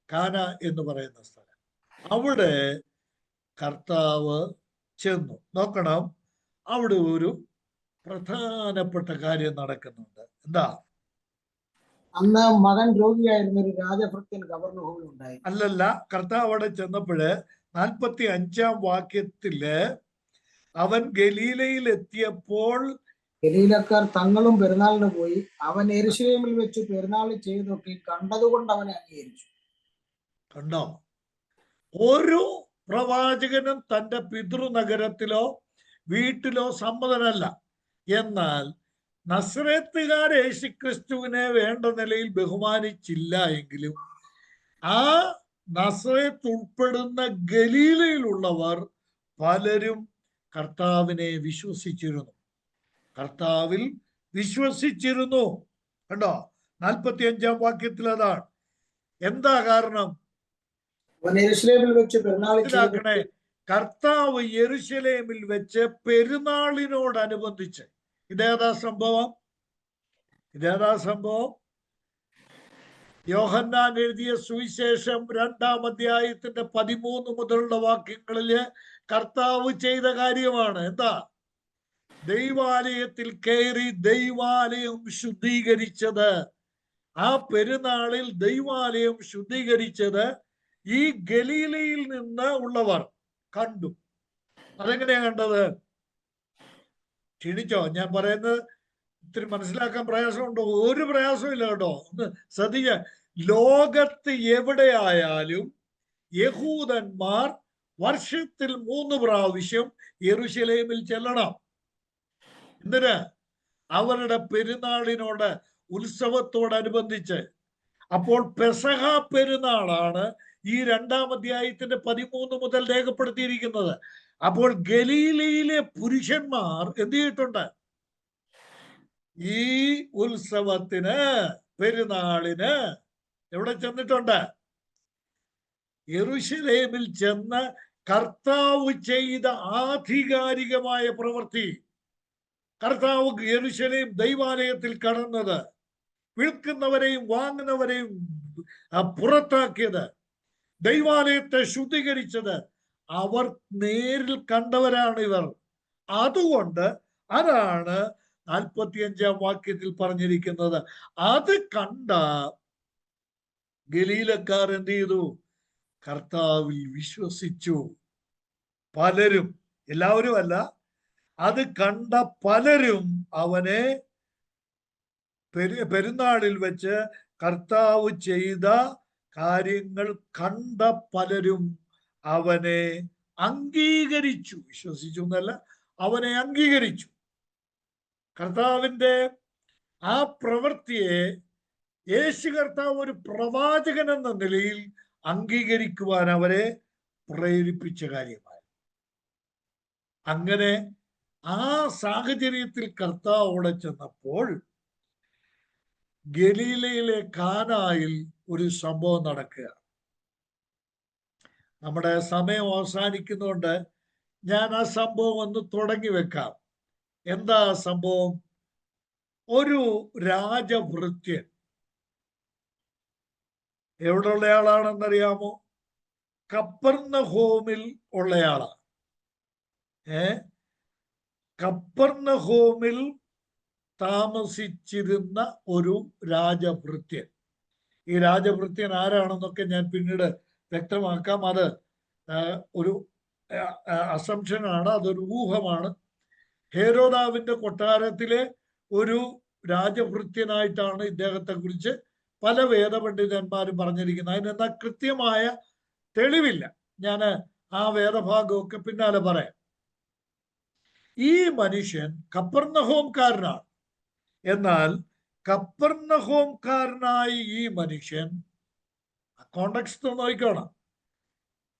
[SPEAKER 1] കാന എന്ന് പറയുന്ന സ്ഥലം. അവിടെ കർത്താവ് ചെന്നു. നോക്കണം, അവിടെ ഒരു പ്രധാനപ്പെട്ട കാര്യം നടക്കുന്നുണ്ട്. എന്താ?
[SPEAKER 2] അന്ന് മകൻ രോഗിയായിരുന്ന ഒരു രാജഭൃത്യൻ ഗവർണർ ഉണ്ടായി.
[SPEAKER 1] അല്ലല്ല, കർത്താവ് അവിടെ ചെന്നപ്പോഴ് 45-ാം വാക്യത്തില് അവൻ ഗലീലയിൽ എത്തിയപ്പോൾ
[SPEAKER 2] ഗലീലക്കാർ തങ്ങളും പെരുന്നാളിന് പോയി. അവൻ യെരൂശലേമിൽ വെച്ച് പെരുന്നാൾ ചെയ്തൊക്കെ കണ്ടതുകൊണ്ട് അവനെ അംഗീകരിച്ചു.
[SPEAKER 1] കണ്ടോ? ഒരു പ്രവാചകനും തന്റെ പിതൃനഗരത്തിലോ വീട്ടിലോ സമ്മതനല്ല. എന്നാൽ നസ്രേത്തുകാർ യേശുക്രിസ്തുവിനെ വേണ്ട നിലയിൽ ബഹുമാനിച്ചില്ല എങ്കിലും ആ നസ്രേത്ത് ഉൾപ്പെടുന്ന ഗലീലയിലുള്ളവർ പലരും കർത്താവിൽ വിശ്വസിച്ചിരുന്നു. കണ്ടോ? 45-ാം വാക്യത്തിൽ അതാണ്. എന്താ കാരണം? മനസ്സിലാക്കണേ, കർത്താവ് യെരൂശലേമിൽ വെച്ച് പെരുന്നാളിനോടനുബന്ധിച്ച് ഇതേതാ സംഭവം? യോഹന്നാൻ എഴുതിയ സുവിശേഷം 2-ാം അധ്യായത്തിന്റെ 13 മുതലുള്ള വാക്യങ്ങളില് കർത്താവ് ചെയ്ത കാര്യമാണ്. എന്താ? ദൈവാലയത്തിൽ കയറി ദൈവാലയം ശുദ്ധീകരിച്ചത്. ആ പെരുന്നാളിൽ ദൈവാലയം ശുദ്ധീകരിച്ചത് ഈ ഗലീലയിൽ നിന്ന് ഉള്ളവർ കണ്ടു. അതെങ്ങനെയാ കണ്ടത്? ക്ഷണിച്ചോ? ഞാൻ പറയുന്നത് ഇത്തിരി മനസ്സിലാക്കാൻ പ്രയാസമുണ്ടോ? ഒരു പ്രയാസവും ഇല്ല കേട്ടോ. ഒന്ന് ശ്രദ്ധിക്ക. ലോകത്ത് എവിടെയായാലും യഹൂദന്മാർ വർഷത്തിൽ 3 പ്രാവശ്യം യെരൂശലേമിൽ ചെല്ലണം. എന്തിന്? അവരുടെ പെരുന്നാളിനോട്, ഉത്സവത്തോടനുബന്ധിച്ച്. അപ്പോൾ പെസഹ പെരുന്നാളാണ് ഈ 2-ാം അധ്യായത്തിന്റെ 13 മുതൽ രേഖപ്പെടുത്തിയിരിക്കുന്നത്. അപ്പോൾ ഗലീലയിലെ പുരുഷന്മാർ എന്ത് ചെയ്തിട്ടുണ്ട്? ഈ ഉത്സവത്തിന്, പെരുന്നാളിന് എവിടെ ചെന്നിട്ടുണ്ട്? യെരൂശലേമിൽ ചെന്ന് കർത്താവ് ചെയ്ത ആധികാരികമായ പ്രവൃത്തി, കർത്താവ് യെരൂശലേം ദൈവാലയത്തിൽ കടന്നത്, വിൽക്കുന്നവരെയും വാങ്ങുന്നവരെയും പുറത്താക്കിയത്, ദൈവാലയത്തെ ശുദ്ധീകരിച്ചത്, അവർ നേരിൽ കണ്ടവരാണ് ഇവർ. അതുകൊണ്ട് അതാണ് 45-ാം വാക്യത്തിൽ പറഞ്ഞിരിക്കുന്നത്. അത് കണ്ട ഗലീലക്കാർ എന്ത് ചെയ്തു? കർത്താവിൽ വിശ്വസിച്ചു. പലരും, എല്ലാവരും അല്ല, അത് കണ്ട പലരും അവനെ പെരുന്നാളിൽ വെച്ച് കർത്താവ് ചെയ്ത കാര്യങ്ങൾ കണ്ട പലരും അവനെ അംഗീകരിച്ചു. വിശ്വസിച്ചു എന്നല്ല, അവനെ അംഗീകരിച്ചു. കർത്താവിന്റെ ആ പ്രവൃത്തിയെ യേശു കർത്താവ് ഒരു പ്രവാചകൻ എന്ന നിലയിൽ അംഗീകരിക്കുവാൻ അവരെ പ്രേരിപ്പിച്ച കാര്യമായി. അങ്ങനെ ആ സാഹചര്യത്തിൽ കർത്താവ് അവിടെ ചെന്നപ്പോൾ ഗലീലയിലെ കാനായിൽ ഒരു സംഭവം നടക്കുക. നമ്മുടെ സമയം അവസാനിക്കുന്നതുകൊണ്ട് ഞാൻ ആ സംഭവം ഒന്ന് തുടങ്ങി വെക്കാം. എന്താ സംഭവം? ഒരു രാജഭൃത്യൻ എവിടെയുള്ള ആളാണെന്നറിയാമോ? കപ്പർന്നഹൂമിൽ ഉള്ളയാളാണ്. കപ്പർന്നഹൂമിൽ താമസിച്ചിരുന്ന ഒരു രാജഭൃത്യൻ. ഈ രാജഭൃത്യൻ ആരാണെന്നൊക്കെ ഞാൻ പിന്നീട് വ്യക്തമാക്കാം. അത് ഒരു അസംഷനാണ്, അതൊരു ഊഹമാണ്. ഹേരോദാവിന്റെ കൊട്ടാരത്തിലെ ഒരു രാജഭൃത്യനായിട്ടാണ് ഇദ്ദേഹത്തെ കുറിച്ച് പല വേദപണ്ഡിതന്മാരും പറഞ്ഞിരിക്കുന്നത്. അതിനെന്താ കൃത്യമായ തെളിവില്ല. ഞാൻ ആ വേദഭാഗമൊക്കെ പിന്നാലെ പറയാം. ഈ മനുഷ്യൻ കപ്പർന്നഹൂംകാരനാണ്. എന്നാൽ കപ്പർന്നഹൂംകാരനായി ഈ മനുഷ്യൻ, കോണ്ടക്സ്റ്റ് നോക്കണം,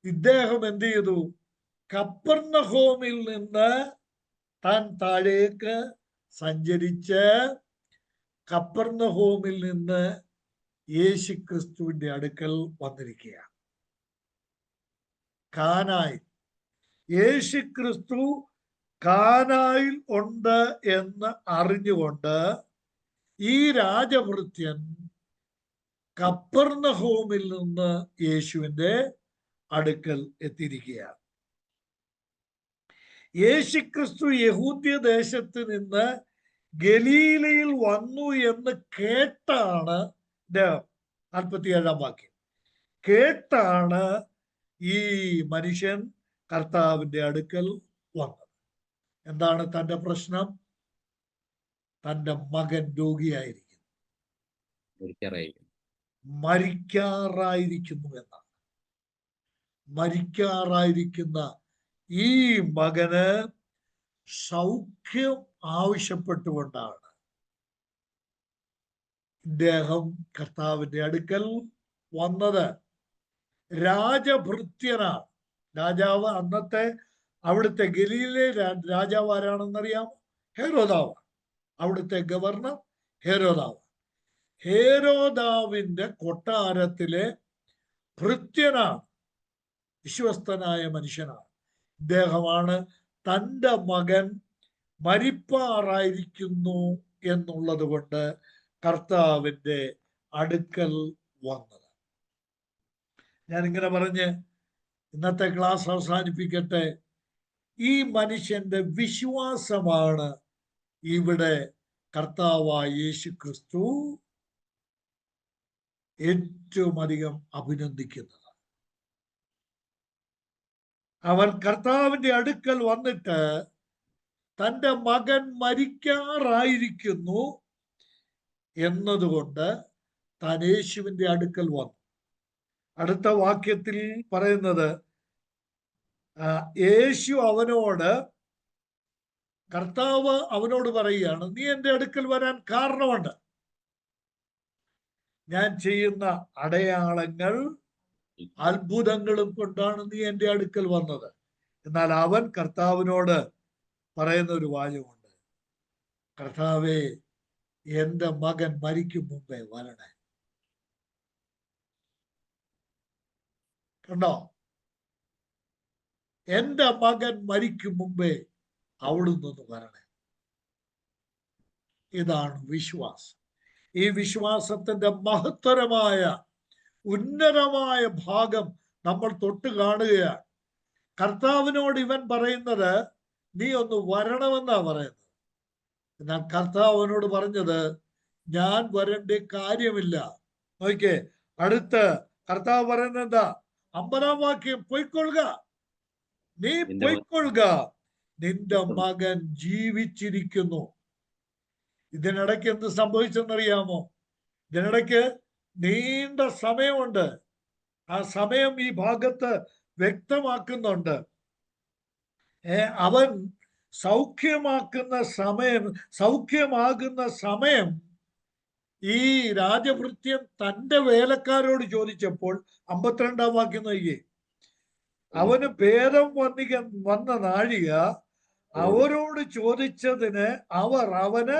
[SPEAKER 1] ഇദ്ദേഹം എന്ത് ചെയ്തു? കപ്പർന്നഹൂമിൽ നിന്ന് താൻ താഴേക്ക് സഞ്ചരിച്ച് കപ്പർന്നഹൂമിൽ നിന്ന് യേശുക്രിസ്തുവിന്റെ അടുക്കൽ വന്നിരിക്കുകയാണ്. കാനായിൽ, യേശുക്രിസ്തു കാനായിൽ ഉണ്ട് എന്ന് അറിഞ്ഞുകൊണ്ട് ഈ രാജഭൃത്യൻ കപ്പർന്നഹൂമിൽ നിന്ന് യേശുവിന്റെ അടുക്കൽ എത്തിയിരിക്കുകയാണ്. യേശുക്രിസ്തു യഹൂദ്യ ദേശത്ത് നിന്ന് ഗലീലയിൽ വന്നു എന്ന് കേട്ടാണ് 47-ാം വാക്യം, കേട്ടാണ് ഈ മനുഷ്യൻ കർത്താവിന്റെ അടുക്കൽ വന്നത്. എന്താണ് തന്റെ പ്രശ്നം? തന്റെ മകൻ രോഗിയായിരിക്കുന്നു, മരിക്കാറായിരിക്കുന്നു എന്നാണ്. മരിക്കാറായിരിക്കുന്ന ഈ മകന് സൗഖ്യം ആവശ്യപ്പെട്ടുകൊണ്ടാണ് ഇദ്ദേഹം കർത്താവിന്റെ അടുക്കൽ വന്നത്. രാജഭൃത്യനാണ്. രാജാവ്, അന്നത്തെ അവിടുത്തെ ഗലീലയിലെ രാജാവ് ആരാണെന്നറിയാമോ? ഹേരോദാവ്. അവിടുത്തെ ഗവർണർ ഹേരോദാവ്. ഹേരോദാവിന്റെ കൊട്ടാരത്തിലെ ഭൃത്യനാണ്, വിശ്വസ്തനായ മനുഷ്യനാണ്. ഇദ്ദേഹമാണ് തൻ്റെ മകൻ മരിപ്പാറായിരിക്കുന്നു എന്നുള്ളത് കൊണ്ട് കർത്താവിന്റെ അടുക്കൽ വന്നത്. ഞാനിങ്ങനെ പറഞ്ഞ് ഇന്നത്തെ ക്ലാസ് അവസാനിപ്പിക്കട്ടെ. ഈ മനുഷ്യന്റെ വിശ്വാസമാണ് ഇവിടെ കർത്താവായ യേശുക്രിസ്തു ഏറ്റവും അധികം അഭിനന്ദിക്കുന്നത്. അവൻ കർത്താവിന്റെ അടുക്കൽ വന്നിട്ട് തൻ്റെ മകൻ മരിക്കാറായിരിക്കുന്നു എന്നതുകൊണ്ട് താൻ യേശുവിന്റെ അടുക്കൽ വന്നു. അടുത്ത വാക്യത്തിൽ പറയുന്നത്, യേശു അവനോട്, കർത്താവ് അവനോട് പറയുകയാണ്, നീ എൻ്റെ അടുക്കൽ വരാൻ കാരണമുണ്ട്. ഞാൻ ചെയ്യുന്ന അടയാളങ്ങൾ അത്ഭുതങ്ങളും കൊണ്ടാണ് നീ എൻ്റെ അടുക്കൽ വന്നത്. എന്നാൽ അവൻ കർത്താവിനോട് പറയുന്ന ഒരു വാചകമുണ്ട്, കർത്താവേ, എൻ്റെ മകൻ മരിക്കും മുമ്പേ വരണേ. കണ്ടോ? എൻ്റെ മകൻ മരിക്കും മുമ്പേ അവിടുന്ന് വരണേ. ഇതാണ് വിശ്വാസം. ഈ വിശ്വാസത്തിന്റെ മഹത്തരമായ ഉന്നതമായ ഭാഗം നമ്മൾ തൊട്ട് കാണുകയാണ്. കർത്താവിനോട് ഇവൻ പറയുന്നത് നീ ഒന്ന് വരണമെന്നാ പറയുന്നത്. എന്നാൽ കർത്താവിനോട് പറഞ്ഞത് ഞാൻ വരേണ്ട കാര്യമില്ല. നോക്കിയേ, അടുത്ത് കർത്താവ് പറയുന്നത് എന്താ? 50-ാം വാക്യം, പൊയ്ക്കൊള്ളുക, നീ പൊയ്ക്കൊള്ളുക, നിന്റെ മകൻ ജീവിച്ചിരിക്കുന്നു. ഇതിനിടയ്ക്ക് എന്ത് സംഭവിച്ചെന്നറിയാമോ? ഇതിനിടയ്ക്ക് നീണ്ട സമയമുണ്ട്. ആ സമയം ഈ ഭാഗത്ത് വ്യക്തമാക്കുന്നുണ്ട്. അവൻ സൗഖ്യമാകുന്ന സമയം ഈ രാജഭൃത്യൻ തന്റെ വേലക്കാരോട് ചോദിച്ചപ്പോൾ 52-ാം വാക്യം നോക്കിയേ, അവന് ഭേദം വന്ന നാഴിക അവരോട് ചോദിച്ചതിന് അവർ അവന്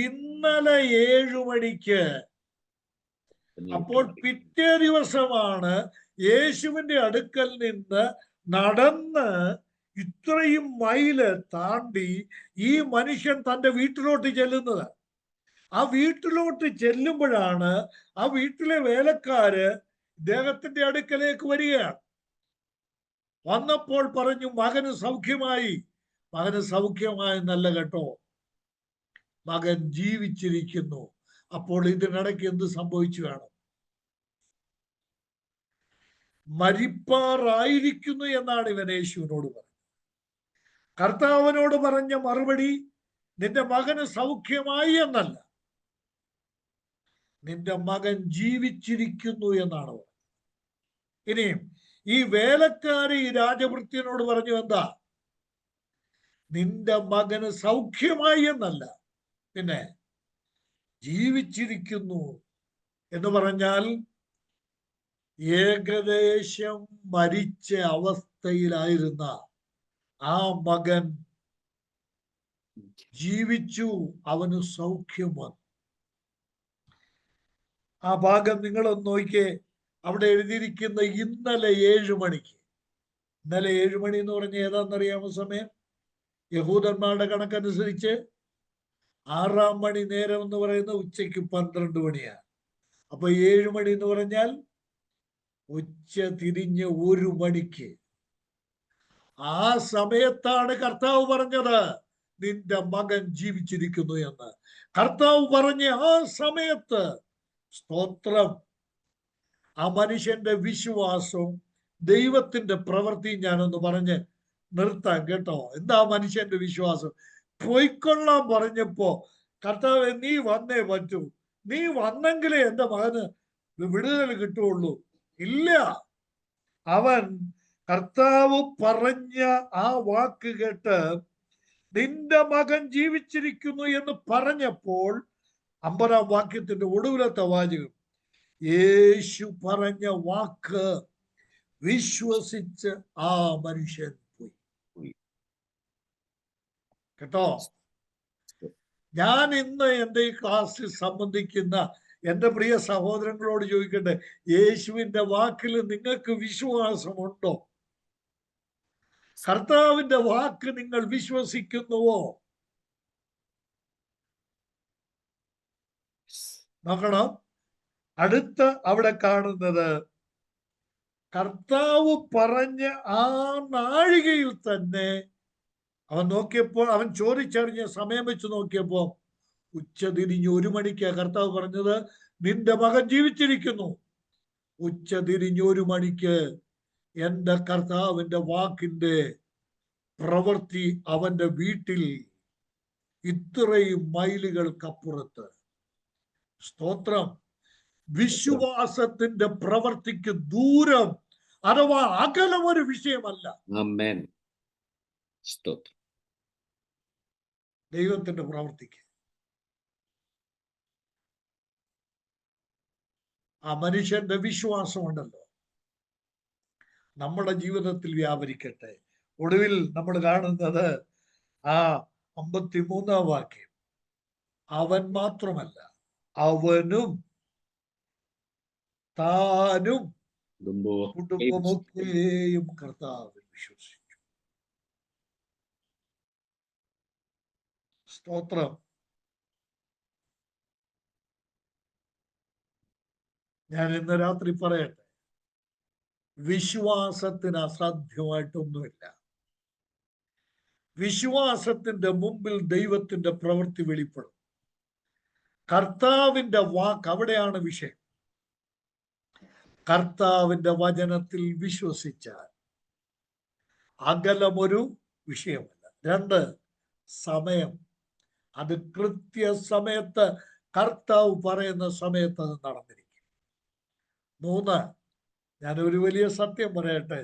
[SPEAKER 1] ഇന്നലെ 7 മണിക്ക്. അപ്പോൾ പിറ്റേ ദിവസമാണ് യേശുവിന്റെ അടുക്കൽ നിന്ന് നടന്ന് ഇത്രയും മൈല് താണ്ടി ഈ മനുഷ്യൻ തന്റെ വീട്ടിലോട്ട് ചെല്ലുന്നത്. ആ വീട്ടിലോട്ട് ചെല്ലുമ്പോഴാണ് ആ വീട്ടിലെ വേലക്കാര് ഇദ്ദേഹത്തിന്റെ അടുക്കലേക്ക് വരികയാണ്. വന്നപ്പോൾ പറഞ്ഞു, മകന് സൗഖ്യമായി. മകന് സൗഖ്യമായെന്നല്ല കേട്ടോ, മകൻ ജീവിച്ചിരിക്കുന്നു. അപ്പോൾ ഇതിനിടയ്ക്ക് എന്ത് സംഭവിച്ചു കാണും? മരിപ്പാറായിരിക്കുന്നു എന്നാണ് ഇവൻ യേശുവിനോട് പറഞ്ഞത്. കർത്താവിനോട് പറഞ്ഞ മറുപടി നിന്റെ മകന് സൗഖ്യമായി എന്നല്ല, നിന്റെ മകൻ ജീവിച്ചിരിക്കുന്നു എന്നാണ് പറഞ്ഞത്. ഇനിയും ഈ വേലക്കാരി ഈ രാജഭൃത്യനോട് പറഞ്ഞു, എന്താ? നിന്റെ മകന് സൗഖ്യമായി എന്നല്ല, പിന്നെ ജീവിച്ചിരിക്കുന്നു എന്ന് പറഞ്ഞാൽ ഏകദേശം മരിച്ച അവസ്ഥയിലായിരുന്ന ആ മകൻ ജീവിച്ചു, അവന് സൗഖ്യം വന്നു. ആ ഭാഗം നിങ്ങളൊന്ന് നോക്കിയേ. അവിടെ എഴുതിയിരിക്കുന്ന ഇന്നലെ 7 മണിക്ക്. ഇന്നലെ 7 മണി എന്ന് പറഞ്ഞ ഏതാണെന്നറിയാമോ സമയം? യഹൂദന്മാരുടെ കണക്കനുസരിച്ച് 6-ാം മണി നേരം എന്ന് പറയുന്ന ഉച്ചയ്ക്ക് 12 മണിയാണ്. അപ്പൊ 7 മണി എന്ന് പറഞ്ഞാൽ ഉച്ച തിരിഞ്ഞ് 1 മണിക്ക്. ആ സമയത്താണ് കർത്താവ് പറഞ്ഞത് നിന്റെ മകൻ ജീവിച്ചിരിക്കുന്നു എന്ന്. കർത്താവ് പറഞ്ഞ ആ സമയത്ത്, സ്തോത്രം, ആ മനുഷ്യന്റെ വിശ്വാസവും ദൈവത്തിന്റെ പ്രവൃത്തിയും ഞാനൊന്ന് പറഞ്ഞ് നിർത്താൻ കേട്ടോ. എന്താ മനുഷ്യന്റെ വിശ്വാസം? പോയിക്കൊള്ളാൻ പറഞ്ഞപ്പോ കർത്താവ് നീ വന്നേ പറ്റൂ, നീ വന്നെങ്കിലേ എന്റെ മകന് വിടുതൽ കിട്ടുള്ളൂ. ഇല്ല, അവൻ കർത്താവ് പറഞ്ഞ ആ വാക്ക് കേട്ട് നിന്റെ മകൻ ജീവിച്ചിരിക്കുന്നു എന്ന് പറഞ്ഞപ്പോൾ 50-ാം വാക്യത്തിന്റെ ഒടുവിലത്തെ വാചകം, യേശു പറഞ്ഞ വാക്ക് വിശ്വസിച്ച് ആ മനുഷ്യൻ പോയി. കേട്ടോ, ഞാൻ ഇന്ന് എൻ്റെ ഈ ക്ലാസ്സിൽ സംബന്ധിക്കുന്ന എൻ്റെ പ്രിയ സഹോദരങ്ങളോട് ചോദിക്കട്ടെ, യേശുവിന്റെ വാക്കിൽ നിങ്ങൾക്ക് വിശ്വാസമുണ്ടോ? കർത്താവിന്റെ വാക്ക് നിങ്ങൾ വിശ്വസിക്കുന്നുവോ? നോക്കണം. അടുത്ത അവിടെ കാണുന്നത്, കർത്താവ് പറഞ്ഞ ആ നാഴികയിൽ തന്നെ അവൻ നോക്കിയപ്പോൾ, അവൻ ചോദിച്ചറിഞ്ഞ സമയം വെച്ച് നോക്കിയപ്പോ ഉച്ച തിരിഞ്ഞ് 1 മണിക്കാ കർത്താവ് പറഞ്ഞത് നിന്റെ മകൻ ജീവിച്ചിരിക്കുന്നു. ഉച്ച തിരിഞ്ഞ് 1 മണിക്ക് എൻ്റെ കർത്താവിന്റെ വാക്കിന്റെ പ്രവൃത്തി അവന്റെ വീട്ടിൽ ഇത്രയും മൈലുകൾക്കപ്പുറത്ത്. സ്തോത്രം. വിശ്വാസത്തിന്റെ പ്രവൃത്തിക്ക് ദൂരം അഥവാ അകലം ഒരു വിഷയമല്ല.
[SPEAKER 3] ആമേൻ. സ്തോത്രം.
[SPEAKER 1] ദൈവത്തിന്റെ പ്രവൃത്തിക്ക് ആ മനുഷ്യന്റെ വിശ്വാസമുണ്ടല്ലോ, നമ്മുടെ ജീവിതത്തിൽ വ്യാപരിക്കട്ടെ. ഒടുവിൽ നമ്മൾ കാണുന്നത് ആ 53-ാം വാക്യം, അവൻ മാത്രമല്ല അവനും താനും കുടുംബമൊക്കെയും കർത്താവിൽ വിശ്വസിച്ചു. സ്തോത്രം. ഞാൻ ഇന്ന് രാത്രി പറയട്ടെ, വിശ്വാസത്തിന് അസാധ്യമായിട്ടൊന്നുമില്ല. വിശ്വാസത്തിന്റെ മുമ്പിൽ ദൈവത്തിന്റെ പ്രവൃത്തി വെളിപ്പെടും. കർത്താവിന്റെ വാക്ക്, അവിടെയാണ് വിഷയം. കർത്താവിന്റെ വചനത്തിൽ വിശ്വസിച്ചാൽ അകലമൊരു വിഷയമല്ല. 2, സമയം. അത് കൃത്യസമയത്ത് കർത്താവ് പറയുന്ന സമയത്ത് അത് നടന്നിരിക്കും. 3, ഞാനൊരു വലിയ സത്യം പറയട്ടെ,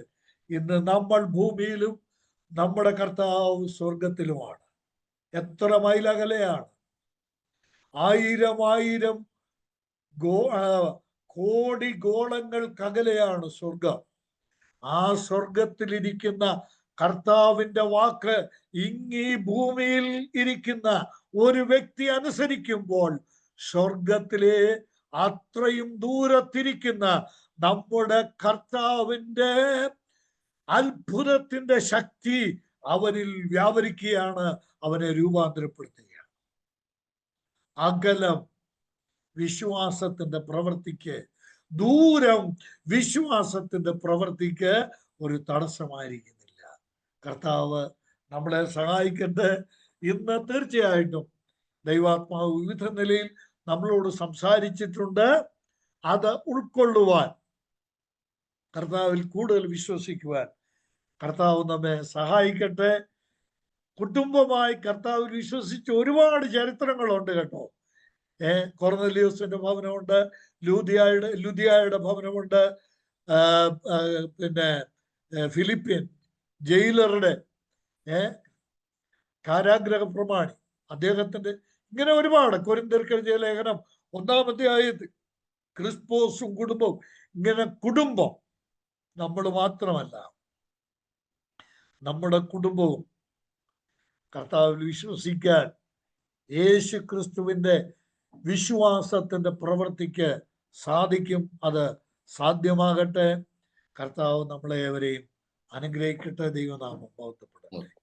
[SPEAKER 1] ഇന്ന് നമ്മൾ ഭൂമിയിലും നമ്മുടെ കർത്താവ് സ്വർഗത്തിലുമാണ്. എത്ര മൈലകലെയാണ്? 1000 കോടി ഗോളങ്ങൾക്കകലെയാണ് സ്വർഗം. ആ സ്വർഗത്തിലിരിക്കുന്ന കർത്താവിന്റെ വാക്ക് ഇങ്ങീ ഭൂമിയിൽ ഇരിക്കുന്ന ഒരു വ്യക്തി അനുസരിക്കുമ്പോൾ സ്വർഗത്തിലെ അത്രയും ദൂരത്തിരിക്കുന്ന നമ്മുടെ കർത്താവിന്റെ അത്ഭുതത്തിന്റെ ശക്തി അവനിൽ വ്യാപരിക്കുകയാണ്, അവനെ രൂപാന്തരപ്പെടുത്തുകയാണ്. അകലം വിശ്വാസത്തിന്റെ പ്രവൃത്തിക്ക്, ദൂരം വിശ്വാസത്തിന്റെ പ്രവൃത്തിക്ക് ഒരു തടസ്സമായിരിക്കുന്നില്ല. കർത്താവ് നമ്മളെ സഹായിക്കട്ടെ. ഇന്ന് തീർച്ചയായിട്ടും ദൈവാത്മാവ് വിവിധ നിലയിൽ നമ്മളോട് സംസാരിച്ചിട്ടുണ്ട്. അത് ഉൾക്കൊള്ളുവാൻ, കർത്താവിൽ കൂടുതൽ വിശ്വസിക്കുവാൻ കർത്താവ് നമ്മെ സഹായിക്കട്ടെ. കുടുംബമായി കർത്താവിൽ വിശ്വസിച്ച് ഒരുപാട് ചരിത്രങ്ങളുണ്ട് കേട്ടോ. കൊർന്നലിയോസിന്റെ ഭവനമുണ്ട്, ലുദിയായുടെ ഭവനമുണ്ട്, പിന്നെ ഫിലിപ്പിയൻ ജയിലറുടെ കാരാഗ്രഹ പ്രമാണി അദ്ദേഹത്തിന്റെ, ഇങ്ങനെ ഒരുപാട്, കൊരിന്ത്യർക്കെഴുതിയ ലേഖനം 1-ാം അധ്യായത്തിൽ ക്രിസ്പോസും കുടുംബവും, ഇങ്ങനെ കുടുംബം നമ്മൾ മാത്രമല്ല, നമ്മുടെ കുടുംബവും കർത്താവിൽ വിശ്വസിക്കാൻ യേശു ക്രിസ്തുവിന്റെ വിശ്വാസത്തിന്റെ പ്രവൃത്തിക്ക് സാധിക്കും. അത് സാധ്യമാകട്ടെ. കർത്താവ് നമ്മളെ ഏവരെയും അനുഗ്രഹിക്കട്ടെ. ദൈവനാമം മഹത്വപ്പെടട്ടെ.